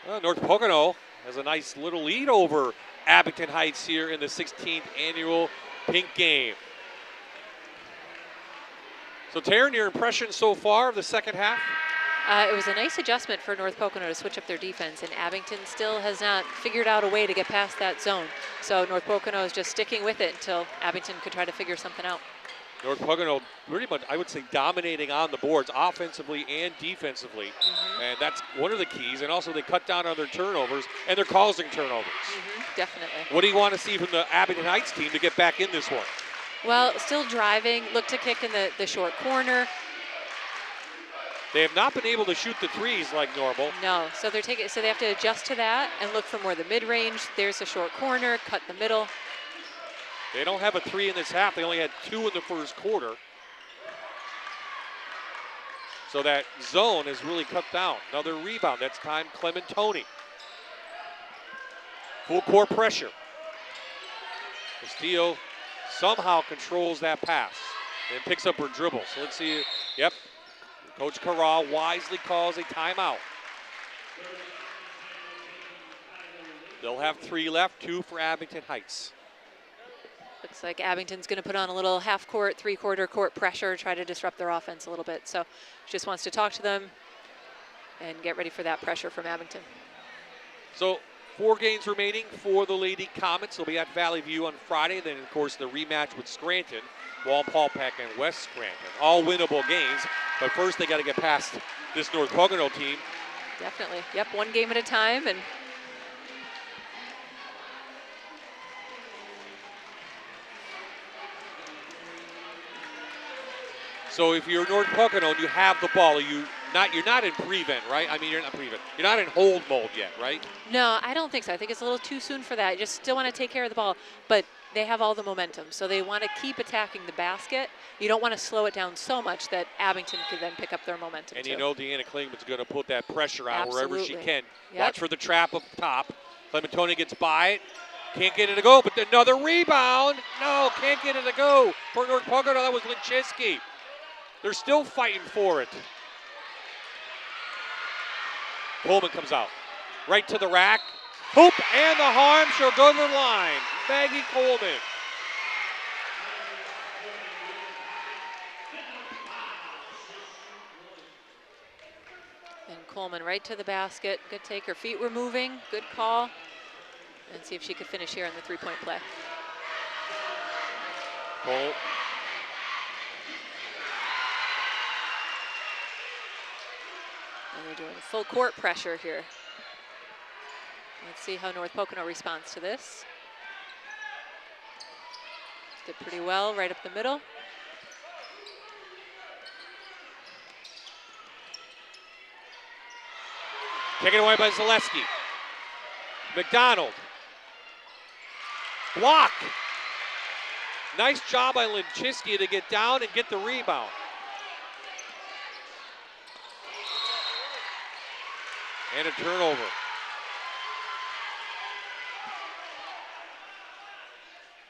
Speaker 1: Well, North Pocono has a nice little lead over Abington Heights here in the 16th annual Pink Game. So Taryn, your impression so far of the second half?
Speaker 10: It was a nice adjustment for North Pocono to switch up their defense, and Abington still has not figured out a way to get past that zone. So North Pocono is just sticking with it until Abington could try to figure something out.
Speaker 1: North Pocono pretty much, I would say, dominating on the boards offensively and defensively. And that's one of the keys. And also they cut down on their turnovers, and they're causing turnovers.
Speaker 10: Definitely.
Speaker 1: What do you want to see from the Abington Heights team to get back in this one?
Speaker 10: Well, still driving, look to kick in the short corner.
Speaker 1: They have not been able to shoot the threes like normal.
Speaker 10: No, so they have to adjust to that and look for more the mid-range. There's the short corner, cut the middle.
Speaker 1: They don't have a three in this half. They only had 2 in the first quarter. So that zone is really cut down. Another rebound. That's time Clementoni. Full court pressure. Castillo somehow controls that pass and picks up her dribble. So let's see. Yep. Coach Corral wisely calls a timeout. They'll have 3 left, 2 for Abington Heights.
Speaker 10: Looks like Abington's going to put on a little half-court, three-quarter court pressure, try to disrupt their offense a little bit. So just wants to talk to them and get ready for that pressure from Abington.
Speaker 1: So 4 games remaining for the Lady Comets. They'll be at Valley View on Friday. Then, of course, the rematch with Scranton, Wallenpaupack and West Scranton. All winnable games, but first they got to get past this North Pocono team.
Speaker 10: Definitely. Yep, 1 game at a time. And
Speaker 1: so if you're North Pocono and you have the ball, you're not in prevent, right? I mean, you're not prevent. You're not in hold mode yet, right?
Speaker 10: no, I don't think so. I think it's a little too soon for that. You just still want to take care of the ball, but they have all the momentum, so they want to keep attacking the basket. You don't want to slow it down so much that Abington could then pick up their momentum.
Speaker 1: And
Speaker 10: too.
Speaker 1: you know Deanna Klingman's going to put that pressure on wherever she
Speaker 10: Absolutely.
Speaker 1: can.
Speaker 10: Yep.
Speaker 1: Watch for the trap up top. Clementoni gets by it. Can't get it to go, but another rebound. No, can't get it to go. For North Pocono, that was Linchiski. They're still fighting for it. Coleman comes out. Right to the rack. Hoop and the harm. She'll go to the line. Maggie Coleman.
Speaker 10: And Coleman right to the basket. Good take. Her feet were moving. Good call. And see if she could finish here on the three-point play.
Speaker 1: Cole.
Speaker 10: And they're doing full court pressure here. Let's see how North Pocono responds to this. Did pretty well right up the middle.
Speaker 1: Taken away by Zaleski. McDonald. Block. Nice job by Linchiski to get down and get the rebound. And a turnover.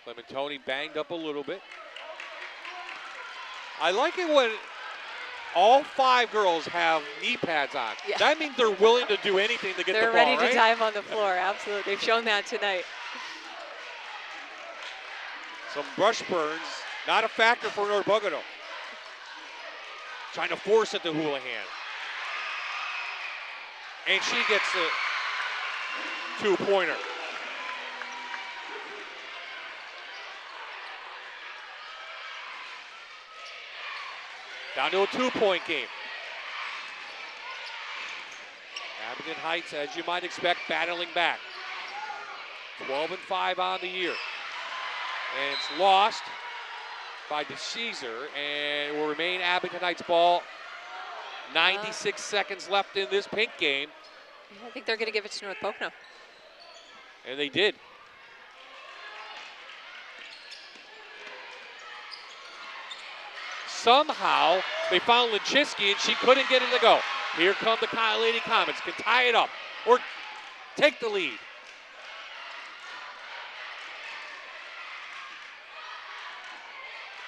Speaker 1: Clementoni banged up a little bit. I like it when all 5 girls have knee pads on.
Speaker 10: Yeah.
Speaker 1: That means they're willing to do anything to get
Speaker 10: They're
Speaker 1: the ball,
Speaker 10: ready to
Speaker 1: right?
Speaker 10: dive on the floor, absolutely. They've shown that tonight.
Speaker 1: Some brush burns, not a factor for North Pocono. Trying to force it to Houlihan. And she gets the 2-pointer. Down to a 2-point game. Abington Heights, as you might expect, battling back. 12-5 on the year. And it's lost by DeCesar and will remain Abington Heights ball. 96 seconds left in this pink game.
Speaker 10: I think they're going to give it to North Pocono.
Speaker 1: And they did. Somehow they found Linchiski and she couldn't get it to go. Here come the Lady Comets. Can tie it up or take the lead.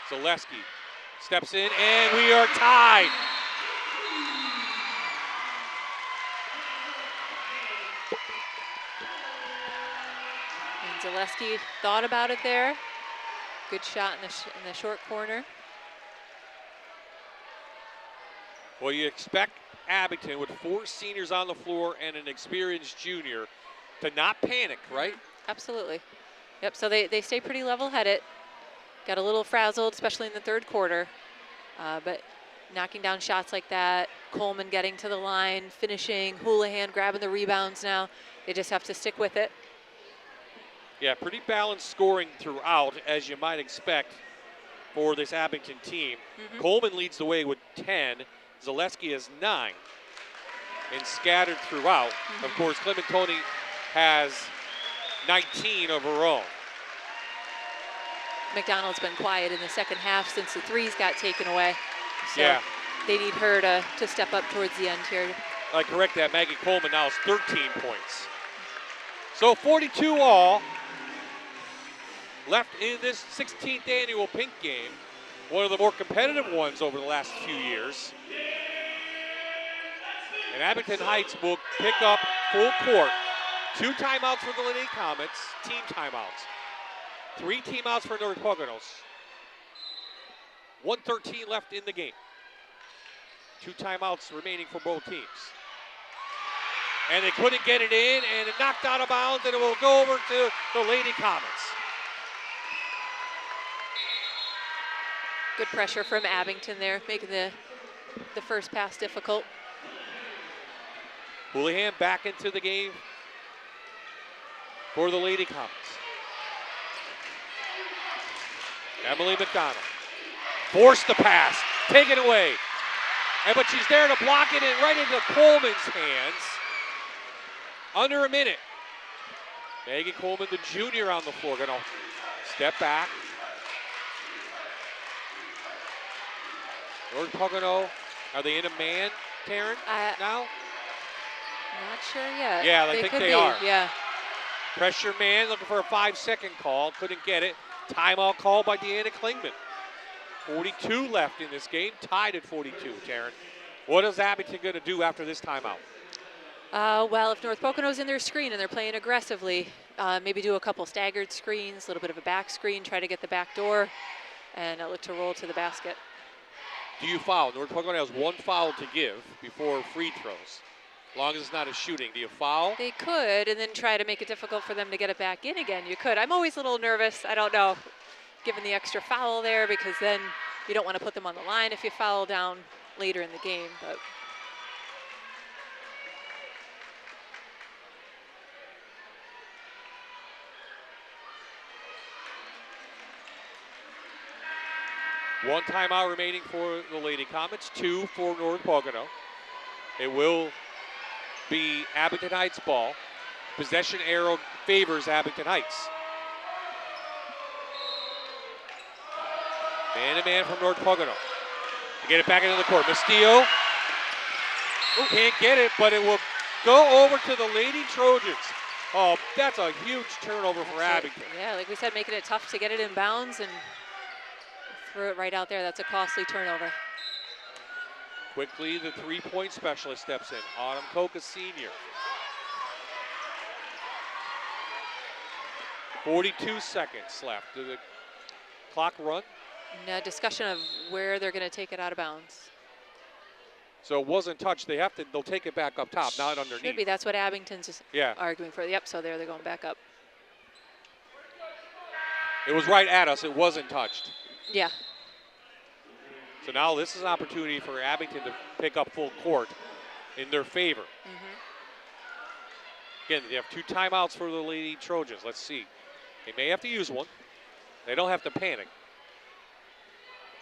Speaker 1: Zaleski steps in and we are tied.
Speaker 10: And Zaleski thought about it there. Good shot in the short corner.
Speaker 1: Well, you expect Abington with 4 seniors on the floor and an experienced junior to not panic, right?
Speaker 10: Absolutely. Yep, so they stay pretty level-headed. Got a little frazzled, especially in the third quarter. But knocking down shots like that, Coleman getting to the line, finishing, Houlihan grabbing the rebounds now. They just have to stick with it.
Speaker 1: Yeah, pretty balanced scoring throughout, as you might expect for this Abington team. Coleman leads the way with 10. Zaleski has 9. And scattered throughout. Of course, Clementoni has 19 of her own.
Speaker 10: McDonald's been quiet in the second half since the threes got taken away. So
Speaker 1: Yeah.
Speaker 10: they need her to step up towards the end here.
Speaker 1: I correct that. Maggie Coleman now has 13 points. So 42 all left in this 16th annual Pink Game. One of the more competitive ones over the last few years. And Abington Heights will pick up full court. 2 timeouts for the Lady Comets, team timeouts. 3 timeouts for North Poconos. 1:13 left in the game. 2 timeouts remaining for both teams. And they couldn't get it in, and it knocked out of bounds, and it will go over to the Lady Comets.
Speaker 10: Good pressure from Abington there, making the first pass difficult.
Speaker 1: Houlihan back into the game for the Lady Comets. Emily McDonald forced the pass, taken away. But she's there to block it and right into Coleman's hands. Under a minute. Maggie Coleman, the junior, on the floor, gonna step back. North Pocono, are they in a man, Taryn, now?
Speaker 10: Not sure yet.
Speaker 1: Yeah, I think they are.
Speaker 10: Yeah.
Speaker 1: Pressure man looking for a 5-second call. Couldn't get it. Timeout call by Deanna Klingman. 42 left in this game. Tied at 42, Taryn. What is Abington going to do after this timeout?
Speaker 10: Well, if North Pocono's in their screen and they're playing aggressively, maybe do a couple staggered screens, a little bit of a back screen, try to get the back door, and look to roll to the basket.
Speaker 1: Do you foul? North Pocono has 1 foul to give before free throws. As long as it's not a shooting. Do you foul?
Speaker 10: They could, and then try to make it difficult for them to get it back in again. You could. I'm always a little nervous. I don't know, given the extra foul there, because then you don't want to put them on the line if you foul down later in the game. But
Speaker 1: one timeout remaining for the Lady Comets, 2 for North Pocono. It will be Abington Heights ball. Possession arrow favors Abington Heights. Man-to-man from North Pocono. To get it back into the court. Mastillo can't get it, but it will go over to the Lady Trojans. Oh, that's a huge turnover for Abington.
Speaker 10: Yeah, like we said, making it tough to get it in bounds and throw it right out there. That's a costly turnover.
Speaker 1: Quickly, the 3-point specialist steps in. Autumn Koch, a senior. 42 seconds left. Did the clock run?
Speaker 10: No, discussion of where they're going to take it out of bounds.
Speaker 1: So it wasn't touched. They'll take it back up top, not underneath.
Speaker 10: Should be. That's what Abington's arguing for. Yep, so they're going back up.
Speaker 1: It was right at us. It wasn't touched.
Speaker 10: Yeah.
Speaker 1: So now this is an opportunity for Abington to pick up full court in their favor. Again, they have 2 timeouts for the Lady Trojans. Let's see. They may have to use one. They don't have to panic.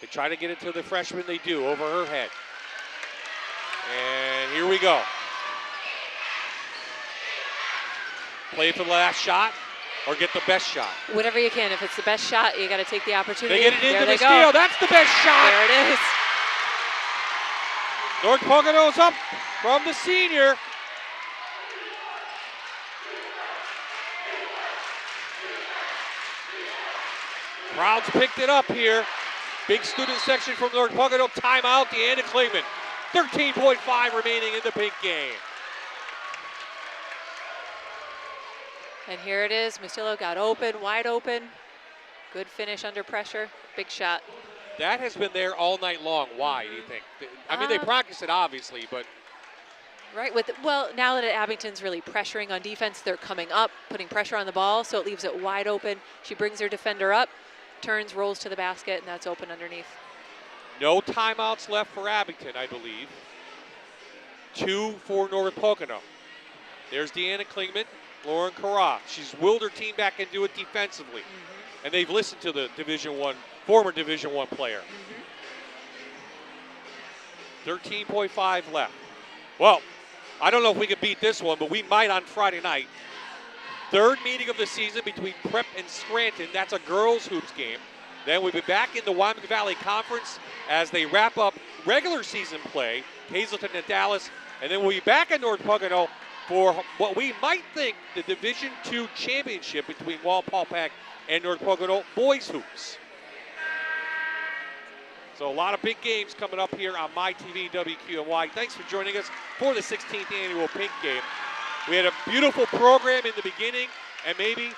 Speaker 1: They try to get it to the freshman. They do, over her head. And here we go. Play for the last shot or get the best shot.
Speaker 10: Whatever you can. If it's the best shot, you got to take the opportunity.
Speaker 1: They get it into the steal. That's the best shot.
Speaker 10: There it is.
Speaker 1: North Pocono's up from the senior. Crowds picked it up here. Big student section from North Pocono. Timeout, Deanna Klingman. 13.5 remaining in the Pink game.
Speaker 10: And here it is. Mastillo got open, wide open. Good finish under pressure. Big shot.
Speaker 1: That has been there all night long. Why, do you think? I mean, they practice it, obviously, but...
Speaker 10: Right, well, now that Abington's really pressuring on defense, they're coming up, putting pressure on the ball, so it leaves it wide open. She brings her defender up, turns, rolls to the basket, and that's open underneath.
Speaker 1: No timeouts left for Abington, I believe. 2 for North Pocono. There's Deanna Klingman, Lauren Carra. She's willed her team back into it defensively. And they've listened to the former Division I player. 13.5 left. Well, I don't know if we can beat this one, but we might on Friday night. Third meeting of the season between Prep and Scranton. That's a girls' hoops game. Then we'll be back in the Wyoming Valley Conference as they wrap up regular season play, Hazleton and Dallas. And then we'll be back in North Pocono for what we might think the Division II championship between Walpolpack and North Pocono boys hoops. So a lot of big games coming up here on MyTV WQNY. Thanks for joining us for the 16th annual Pink Game. We had a beautiful program in the beginning and maybe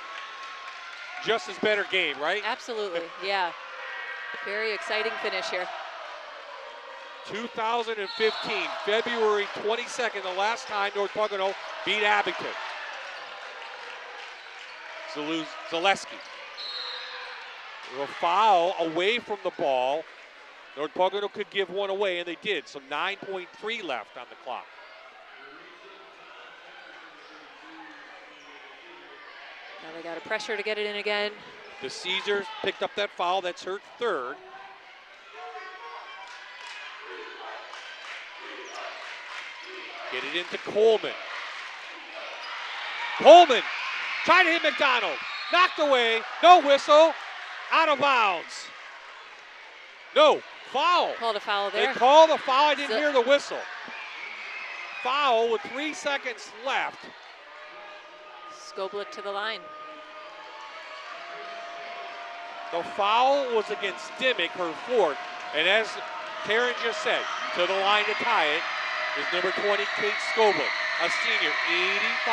Speaker 1: just as better game, right?
Speaker 10: Absolutely, yeah. Very exciting finish here.
Speaker 1: 2015, February 22nd, the last time North Pocono beat Abington. Zaleski. A foul away from the ball. North Pocono could give one away, and they did. So 9.3 left on the clock.
Speaker 10: Now they got a pressure to get it in again.
Speaker 1: The Caesars picked up that foul. That's her third. Get it into Coleman. Coleman trying to hit McDonald. Knocked away. No whistle. Out of bounds. No. Foul.
Speaker 10: Called a foul there.
Speaker 1: They called a foul. I didn't hear the whistle. Foul with 3 seconds left.
Speaker 10: Skoblik to the line.
Speaker 1: The foul was against Dimmick, her fourth. And as Karen just said, to the line to tie it is number 20, Kate Skoblik, a senior,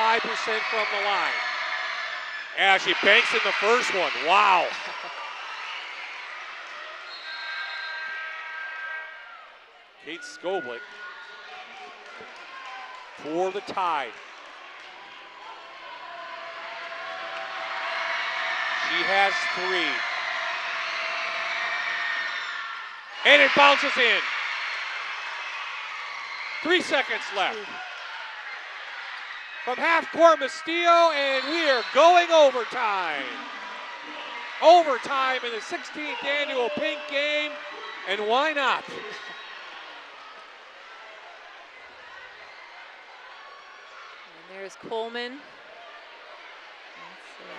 Speaker 1: 85% from the line. Yeah, she banks in the first one. Wow. Kate Skoblik for the tie. She has 3. And it bounces in. 3 seconds left. From half court, Mastillo, and we are going overtime. Overtime in the 16th annual Pink Game, and why not?
Speaker 10: There's Coleman.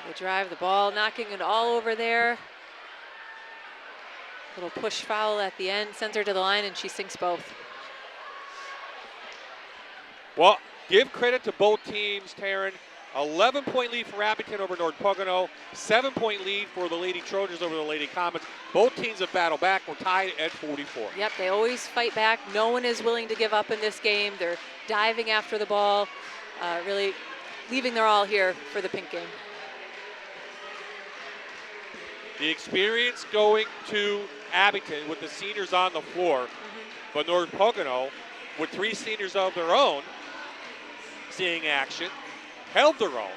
Speaker 10: The drive, the ball, knocking it all over there. Little push foul at the end, sends her to the line, and she sinks both.
Speaker 1: Well, give credit to both teams, Taryn. 11-point lead for Abington over North Pocono. 7-point lead for the Lady Trojans over the Lady Comets. Both teams have battled back. We're tied at 44.
Speaker 10: Yep, they always fight back. No one is willing to give up in this game. They're diving after the ball, really leaving their all here for the Pink Game.
Speaker 1: The experience going to Abington with the seniors on the floor, but North Pocono, with 3 seniors of their own, seeing action, held their own,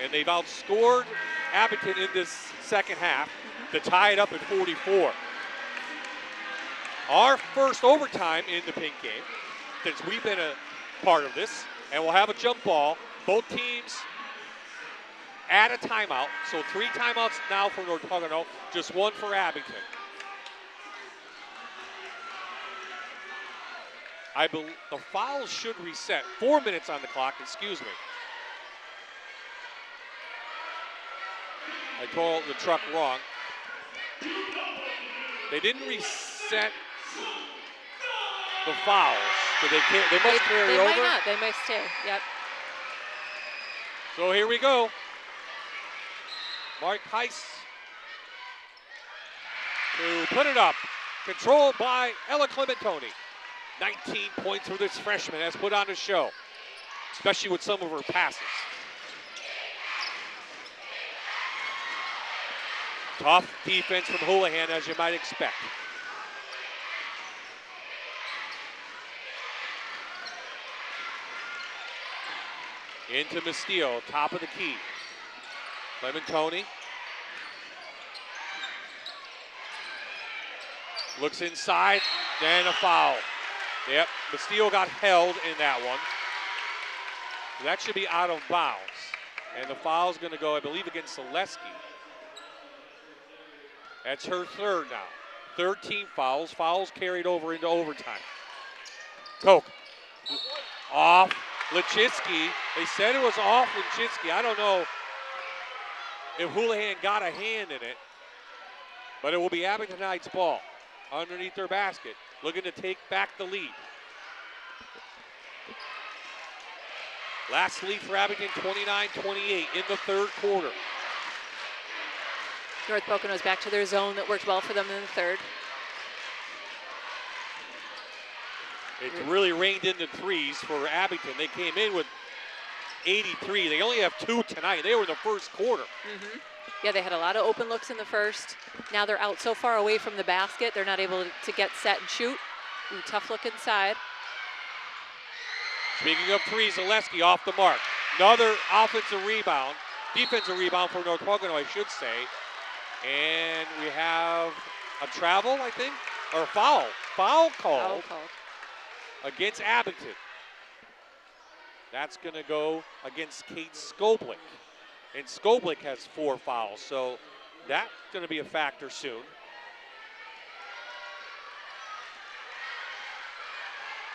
Speaker 1: and they've outscored Abington in this second half to tie it up at 44. Our first overtime in the Pink Game, since we've been a part of this, and we'll have a jump ball. Both teams add a timeout, so 3 timeouts now for North Pocono, just 1 for Abington. I believe the fouls should reset. 4 minutes on the clock, excuse me. I told the truck wrong. They didn't reset the fouls, so they must carry over.
Speaker 10: They might not. They might stay. Yep.
Speaker 1: So here we go. Mark Heiss to put it up. Controlled by Ella Clementoni. 19 points for this freshman has put on a show, especially with some of her passes. Tough defense from Houlihan, as you might expect. Into Mastillo, top of the key. Clementoni. Looks inside, then a foul. Yep, Mastillo got held in that one. That should be out of bounds. And the foul's going to go, I believe, against Zaleski. That's her third now. 13 fouls. Fouls carried over into overtime. Koch. Off Lachitsky. They said it was off Lachitsky. I don't know if Houlihan got a hand in it, but it will be Abington Heights ball underneath their basket, looking to take back the lead. Last lead for Abington, 29-28 in the third quarter.
Speaker 10: North Pocono's back to their zone that worked well for them in the third.
Speaker 1: It really rained in the threes for Abington. They came in with 83. They only have 2 tonight. They were in the first quarter.
Speaker 10: Yeah, they had a lot of open looks in the first. Now they're out so far away from the basket, they're not able to get set and shoot. Ooh, tough look inside.
Speaker 1: Speaking of threes, Zaleski off the mark. Another offensive rebound, defensive rebound for North Pocono, I should say. And we have a travel, I think, or a foul. Foul called against Abington. That's going to go against Kate Skoblik. And Skoblik has 4 fouls, so that's going to be a factor soon.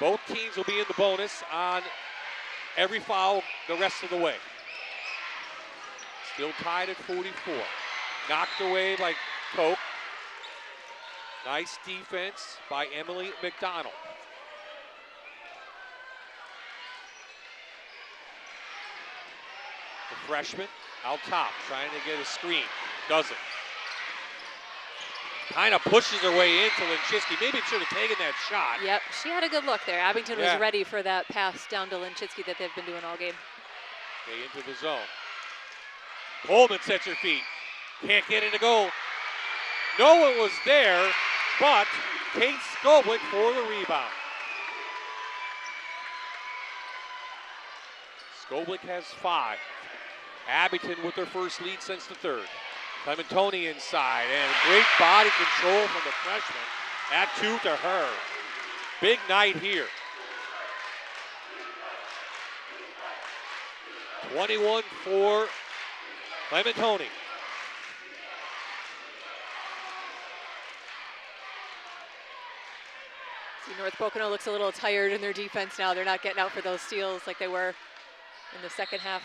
Speaker 1: Both teams will be in the bonus on every foul the rest of the way. Still tied at 44. Knocked away by Koch. Nice defense by Emily McDonald. The freshman out top, trying to get a screen. Doesn't. Kind of pushes her way into Linchitsky. Maybe should have taken that shot.
Speaker 10: Yep, she had a good look there. Abington was ready for that pass down to Linchitsky that they've been doing all game.
Speaker 1: Okay, into the zone. Coleman sets her feet. Can't get it to go. No one was there, but Kate Skoblik for the rebound. Skoblik has 5. Abington with their first lead since the third. Clementoni inside, and great body control from the freshman. That 2 to her. Big night here. 21 for Clementoni.
Speaker 10: See, North Pocono looks a little tired in their defense now. They're not getting out for those steals like they were in the second half.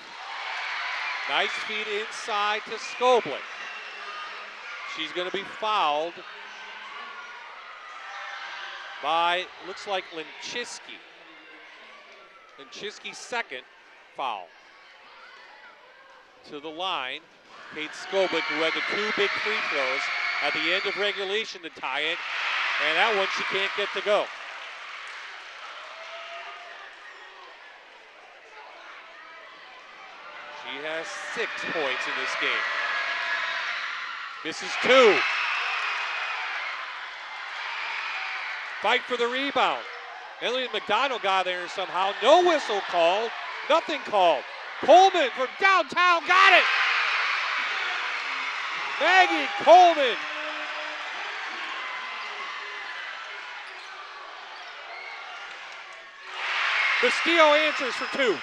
Speaker 1: Nice feed inside to Skoblik. She's going to be fouled by, looks like Linchitsky. Linchitsky's second foul. To the line, Kate Skoblik, who had the 2 big free throws at the end of regulation to tie it, and that one she can't get to go. She has 6 points in this game. This is 2. Fight for the rebound. Emily McDonald got there somehow. No whistle called. Nothing called. Coleman from downtown got it. Maggie Coleman. Mastillo answers for 2.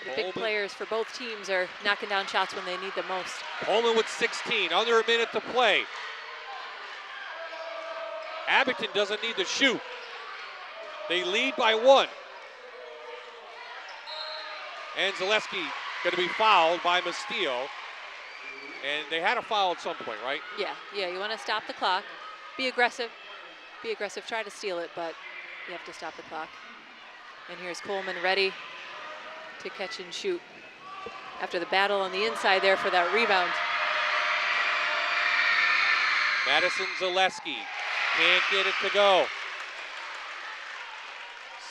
Speaker 10: The big players for both teams are knocking down shots when they need the most.
Speaker 1: Coleman with 16, under a minute to play. Abington doesn't need to shoot. They lead by 1. And Zaleski going to be fouled by Mastillo. And they had a foul at some point, right?
Speaker 10: Yeah, you want to stop the clock. Be aggressive. Be aggressive, try to steal it, but you have to stop the clock. And here's Coleman ready to catch and shoot after the battle on the inside there for that rebound.
Speaker 1: Madison Zaleski can't get it to go.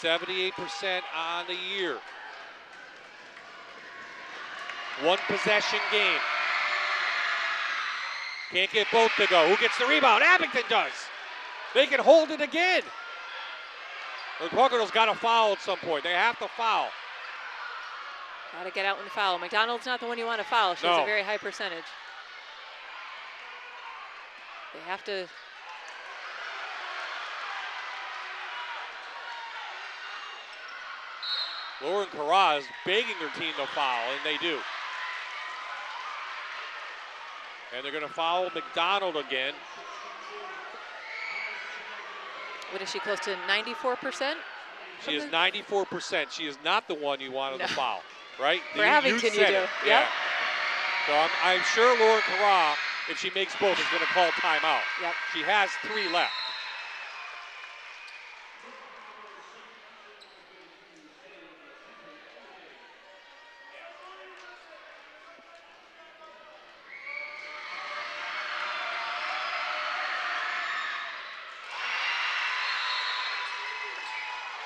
Speaker 1: 78% on the year. One possession game. Can't get both to go. Who gets the rebound? Abington does. They can hold it again. North Pocono's got to foul at some point. They have to foul.
Speaker 10: Got to get out and foul. McDonald's not the one you want to foul. She has a very high percentage. They have to.
Speaker 1: Lauren Carra is begging her team to foul, and they do. And they're going to foul McDonald again.
Speaker 10: What is she, close to 94%?
Speaker 1: She is 94%. She is not the one you wanted to foul, right?
Speaker 10: For Abington, you do.
Speaker 1: It.
Speaker 10: Yep.
Speaker 1: Yeah. So I'm sure Lauren Carra, if she makes both, is going to call timeout.
Speaker 10: Yep.
Speaker 1: She has 3 left.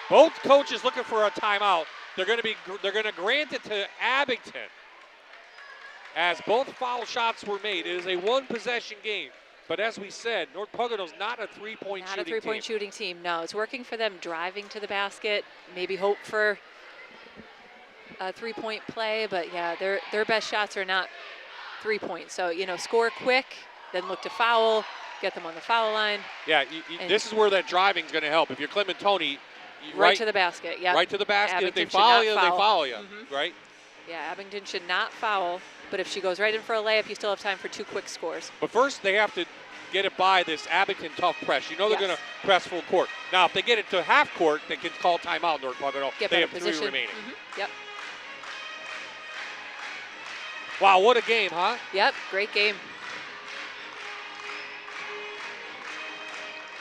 Speaker 1: Both coaches looking for a timeout. They're going to grant it to Abington, as both foul shots were made. It is a 1-possession game. But as we said, North Pocono's not a three-point shooting team.
Speaker 10: Not a three-point shooting team, no. It's working for them driving to the basket, maybe hope for a three-point play, but yeah, their best shots are not 3 points. So, score quick, then look to foul, get them on the foul line.
Speaker 1: Yeah, this is where that driving is going to help. If you're Clement Tony,
Speaker 10: right to the basket, yeah.
Speaker 1: Right to the basket.
Speaker 10: Abington
Speaker 1: if they follow you, they follow you, right?
Speaker 10: Yeah, Abington should not foul, but if she goes right in for a layup, you still have time for 2 quick scores.
Speaker 1: But first, they have to get it by this Abington tough press. They're going to press full court. Now, if they get it to half court, they can call timeout, North Pocono. They have
Speaker 10: position.
Speaker 1: 3 remaining.
Speaker 10: Yep.
Speaker 1: Wow, what a game, huh?
Speaker 10: Yep, great game.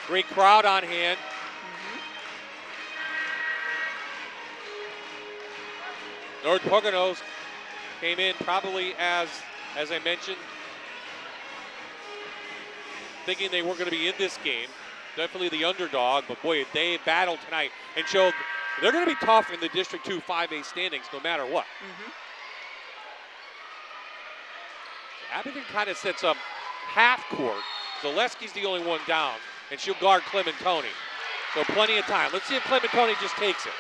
Speaker 1: Great crowd on hand. North Pocono's came in probably as I mentioned, thinking they weren't going to be in this game. Definitely the underdog, but boy, they battled tonight and showed they're going to be tough in the District 2 5A standings no matter what. So Abington kind of sets up half court. Zaleski's the only one down, and she'll guard Clement Tony. So plenty of time. Let's see if Clement Tony just takes it.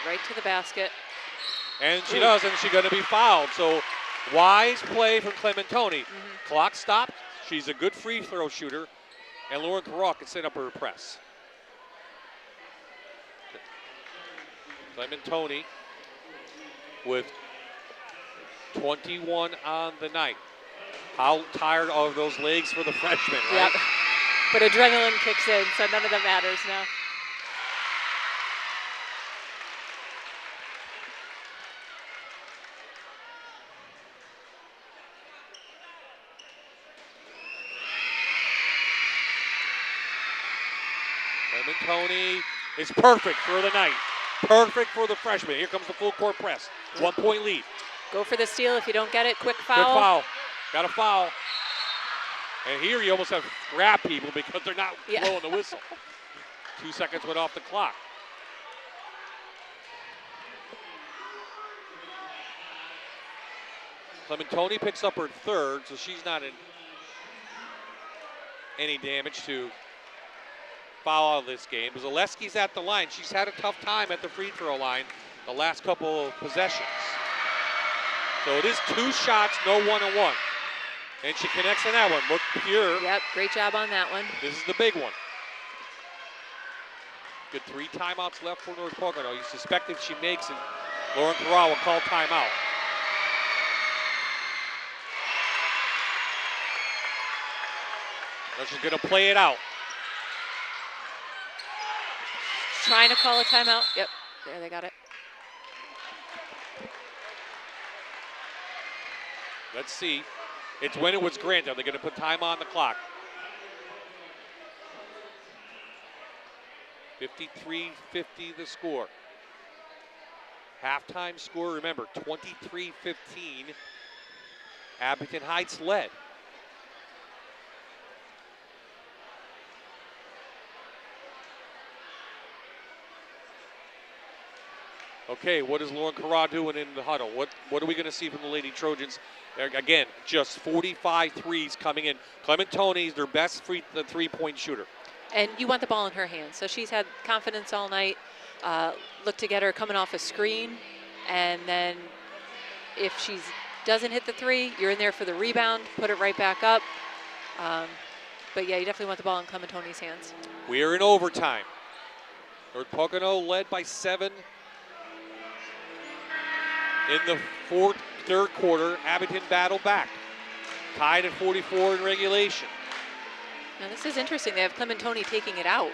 Speaker 10: Right to the basket.
Speaker 1: And she does, and she's going to be fouled. So wise play from Clement Tony. Clock stopped. She's a good free throw shooter. And Lauren Carra can set up her press. Clement Tony with 21 on the night. How tired are those legs for the freshman, right?
Speaker 10: Yep. But adrenaline kicks in, so none of that matters now.
Speaker 1: Clement Tony is perfect for the night. Perfect for the freshman. Here comes the full court press. 1 point lead.
Speaker 10: Go for the steal. If you don't get it, quick foul.
Speaker 1: Quick foul. Got a foul. And here you almost have to grab people because they're not blowing the whistle. 2 seconds went off the clock. Clement Tony picks up her 3rd, so she's not in any damage to foul out of this game. Zaleski's at the line. She's had a tough time at the free throw line the last couple of possessions. So it is 2 shots, no 1-on-1. And she connects on that one. Look pure.
Speaker 10: Yep, great job on that one.
Speaker 1: This is the big one. Good 3 timeouts left for North Pocono. You suspect if she makes it, Lauren Carra will call timeout. Now she's going to play it out.
Speaker 10: Trying to call a timeout. Yep, there they got it.
Speaker 1: Let's see. It's when it was granted. They're going to put time on the clock. 53-50 the score. Halftime score, remember, 23-15. Abington Heights led. Okay, what is Lauren Carra doing in the huddle? What are we going to see from the Lady Trojans? Again, just 45 threes coming in. Clement Tony's their best three-point shooter.
Speaker 10: And you want the ball in her hands. So she's had confidence all night. Look to get her coming off a screen. And then if she doesn't hit the three, you're in there for the rebound, put it right back up. But yeah, you definitely want the ball in Clement Tony's hands.
Speaker 1: We are in overtime. North Pocono led by 7 in the third quarter. Abington battled back. Tied at 44 in regulation.
Speaker 10: Now this is interesting. They have Clement Tony taking it out.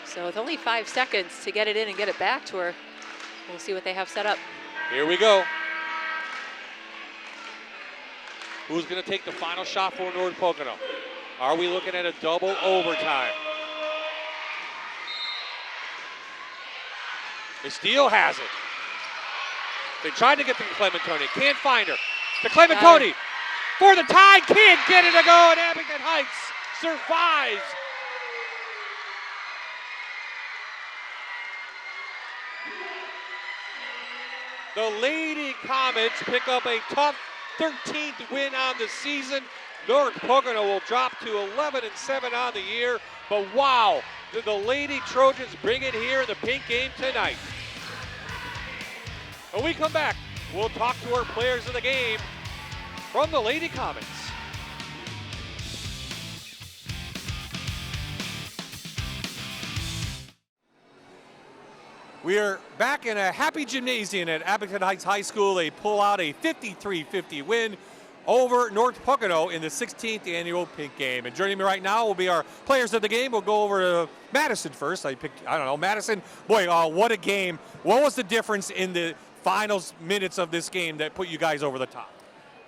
Speaker 10: So with only 5 seconds to get it in and get it back to her, we'll see what they have set up.
Speaker 1: Here we go. Who's going to take the final shot for North Pocono? Are we looking at a double overtime? Steele has it. They tried to get to Clement Tony. Can't find her. To Clement Tony for the tie. Can't get it to go, and Abington Heights survives. The Lady Comets pick up a tough 13th win on the season. North Pocono will drop to 11-7 on the year. But wow, did the Lady Trojans bring it here in the pink game tonight. When we come back, we'll talk to our players of the game from the Lady Comets. We are back in a happy gymnasium at Abington Heights High School. They pull out a 53-50 win over North Pocono in the 16th annual pink game. And joining me right now will be our players of the game. We'll go over to Madison first. I don't know, Madison. Boy, what a game. What was the difference in the finals minutes of this game that put you guys over the top?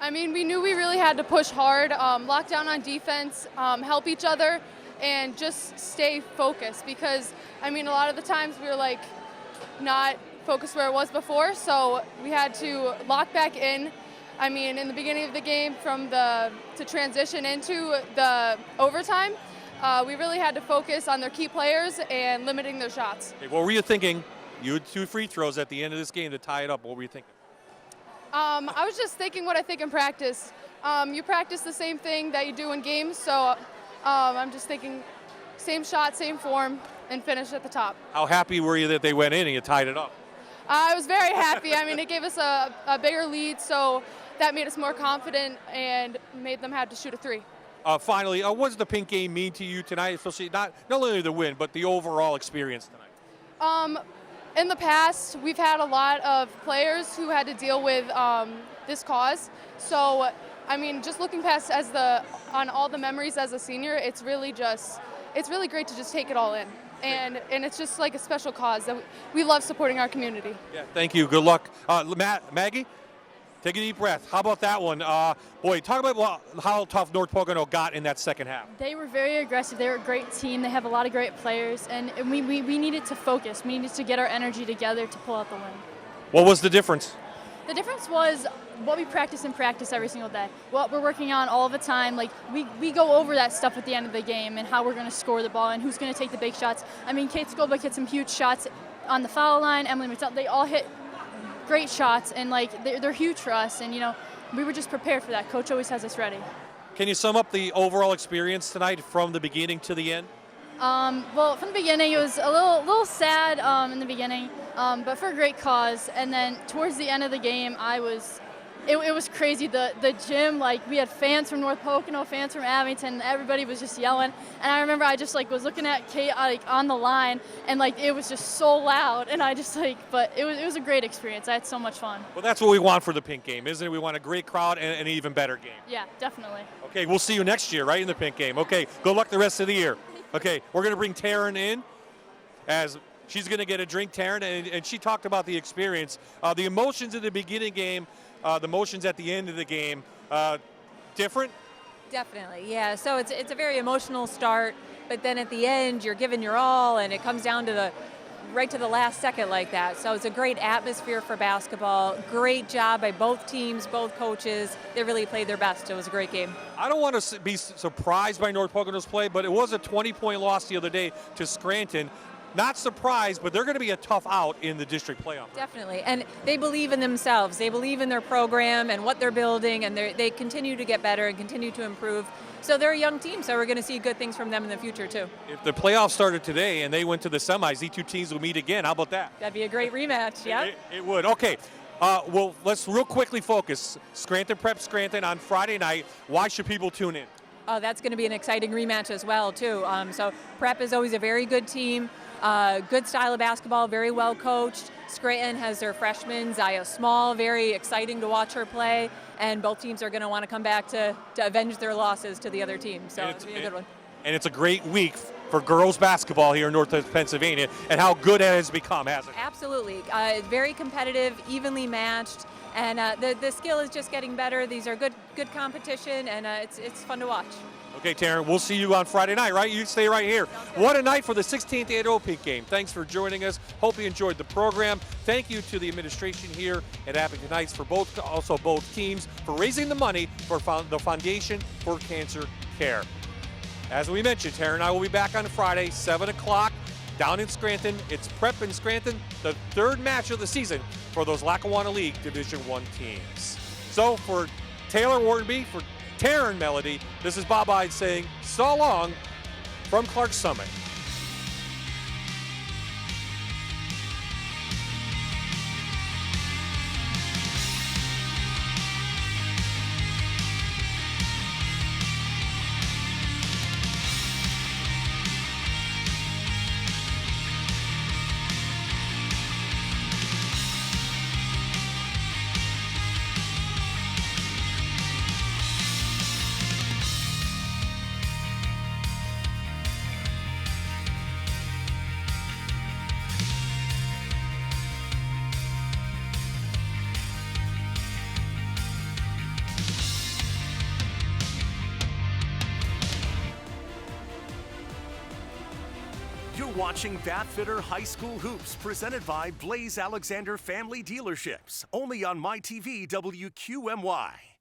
Speaker 14: I mean, we knew we really had to push hard, lock down on defense, help each other, and just stay focused because, I mean, a lot of the times we were like not focused where it was before, so we had to lock back in. I mean, in the beginning of the game to transition into the overtime, we really had to focus on their key players and limiting their shots.
Speaker 1: Okay, what were you thinking? You had 2 free throws at the end of this game to tie it up. What were you thinking?
Speaker 14: I was just thinking what I think in practice. You practice the same thing that you do in games, so I'm just thinking same shot, same form, and finish at the top.
Speaker 1: How happy were you that they went in and you tied it up?
Speaker 14: I was very happy. I mean, it gave us a bigger lead, so that made us more confident and made them have to shoot a 3.
Speaker 1: Finally, what does the pink game mean to you tonight, especially not only the win, but the overall experience tonight?
Speaker 14: In the past, we've had a lot of players who had to deal with this cause. So, I mean, just looking past on all the memories as a senior, it's really great to just take it all in. And it's just like a special cause that we love supporting our community.
Speaker 1: Yeah, thank you. Good luck. Maggie, take a deep breath. How about that one? Boy, talk about how tough North Pocono got in that second half.
Speaker 15: They were very aggressive. They were a great team. They have a lot of great players, and we needed to focus. We needed to get our energy together to pull out the win.
Speaker 1: What was the difference?
Speaker 15: The difference was what we practice in practice every single day. What we're working on all the time. Like we go over that stuff at the end of the game and how we're going to score the ball and who's going to take the big shots. I mean, Kate Skolbeck hit some huge shots on the foul line. Emily McDowell, they all hit great shots, and like they're huge for us. And we were just prepared for that. Coach always has us ready.
Speaker 1: Can you sum up the overall experience tonight from the beginning to the end?
Speaker 15: Well, from the beginning, it was a little sad in the beginning, but for a great cause. And then towards the end of the game, it was crazy. The gym, like we had fans from North Pocono, fans from Abington, everybody was just yelling. And I remember I just was looking at Kate on the line, and it was just so loud. And I just but it was a great experience. I had so much fun.
Speaker 1: Well, that's what we want for the pink game, isn't it? We want a great crowd and an even better game.
Speaker 15: Yeah, definitely.
Speaker 1: Okay, we'll see you next year, right, in the pink game. Okay, good luck the rest of the year. Okay, we're going to bring Taryn in as she's going to get a drink, Taryn, and she talked about the experience. The emotions in the beginning game, the emotions at the end of the game, different?
Speaker 2: Definitely, yeah. So it's a very emotional start, but then at the end you're giving your all, and it comes down to right to the last second like that. So it's a great atmosphere for basketball. Great job by both teams, both coaches. They really played their best. It was a great game.
Speaker 1: I don't want to be surprised by North Pocono's play, but it was a 20-point loss the other day to Scranton. not surprised, but they're going to be a tough out in the district playoff.
Speaker 2: Definitely, and they believe in themselves. They believe in their program and what they're building, and they continue to get better and continue to improve. So they're a young team, so we're going to see good things from them in the future, too.
Speaker 1: If the playoffs started today and they went to the semis, these two teams will meet again. How about that?
Speaker 2: That'd be a great rematch, yeah.
Speaker 1: It would. Okay. Well, let's real quickly focus. Scranton Prep Scranton on Friday night. Why should people tune in?
Speaker 2: Oh, that's going to be an exciting rematch as well, too. So Prep is always a very good team, good style of basketball, very well coached. Scranton has their freshman, Zaya Small, very exciting to watch her play. And both teams are going to want to come back to avenge their losses to the other team. So it'll be a good one.
Speaker 1: And it's a great week for girls basketball here in Northwest Pennsylvania, and how good it has become, hasn't it?
Speaker 2: Absolutely. Very competitive, evenly matched, and the skill is just getting better. These are good competition, and it's fun to watch.
Speaker 1: Okay, Taryn, we'll see you on Friday night, right? You stay right here. What a night for the 16th annual Pink Game. Thanks for joining us. Hope you enjoyed the program. Thank you to the administration here at Abington Heights for both teams for raising the money for the Foundation for Cancer Care. As we mentioned, Taryn and I will be back on Friday, 7 o'clock, down in Scranton. It's Prep in Scranton, the third match of the season for those Lackawanna League Division I teams. So for Taylor Wardenby, for Taryn Melody, this is Bob Ide saying so long from Clark Summit.
Speaker 16: You're watching Bathfitter High School Hoops, presented by Blaze Alexander Family Dealerships, only on MyTV WQMY.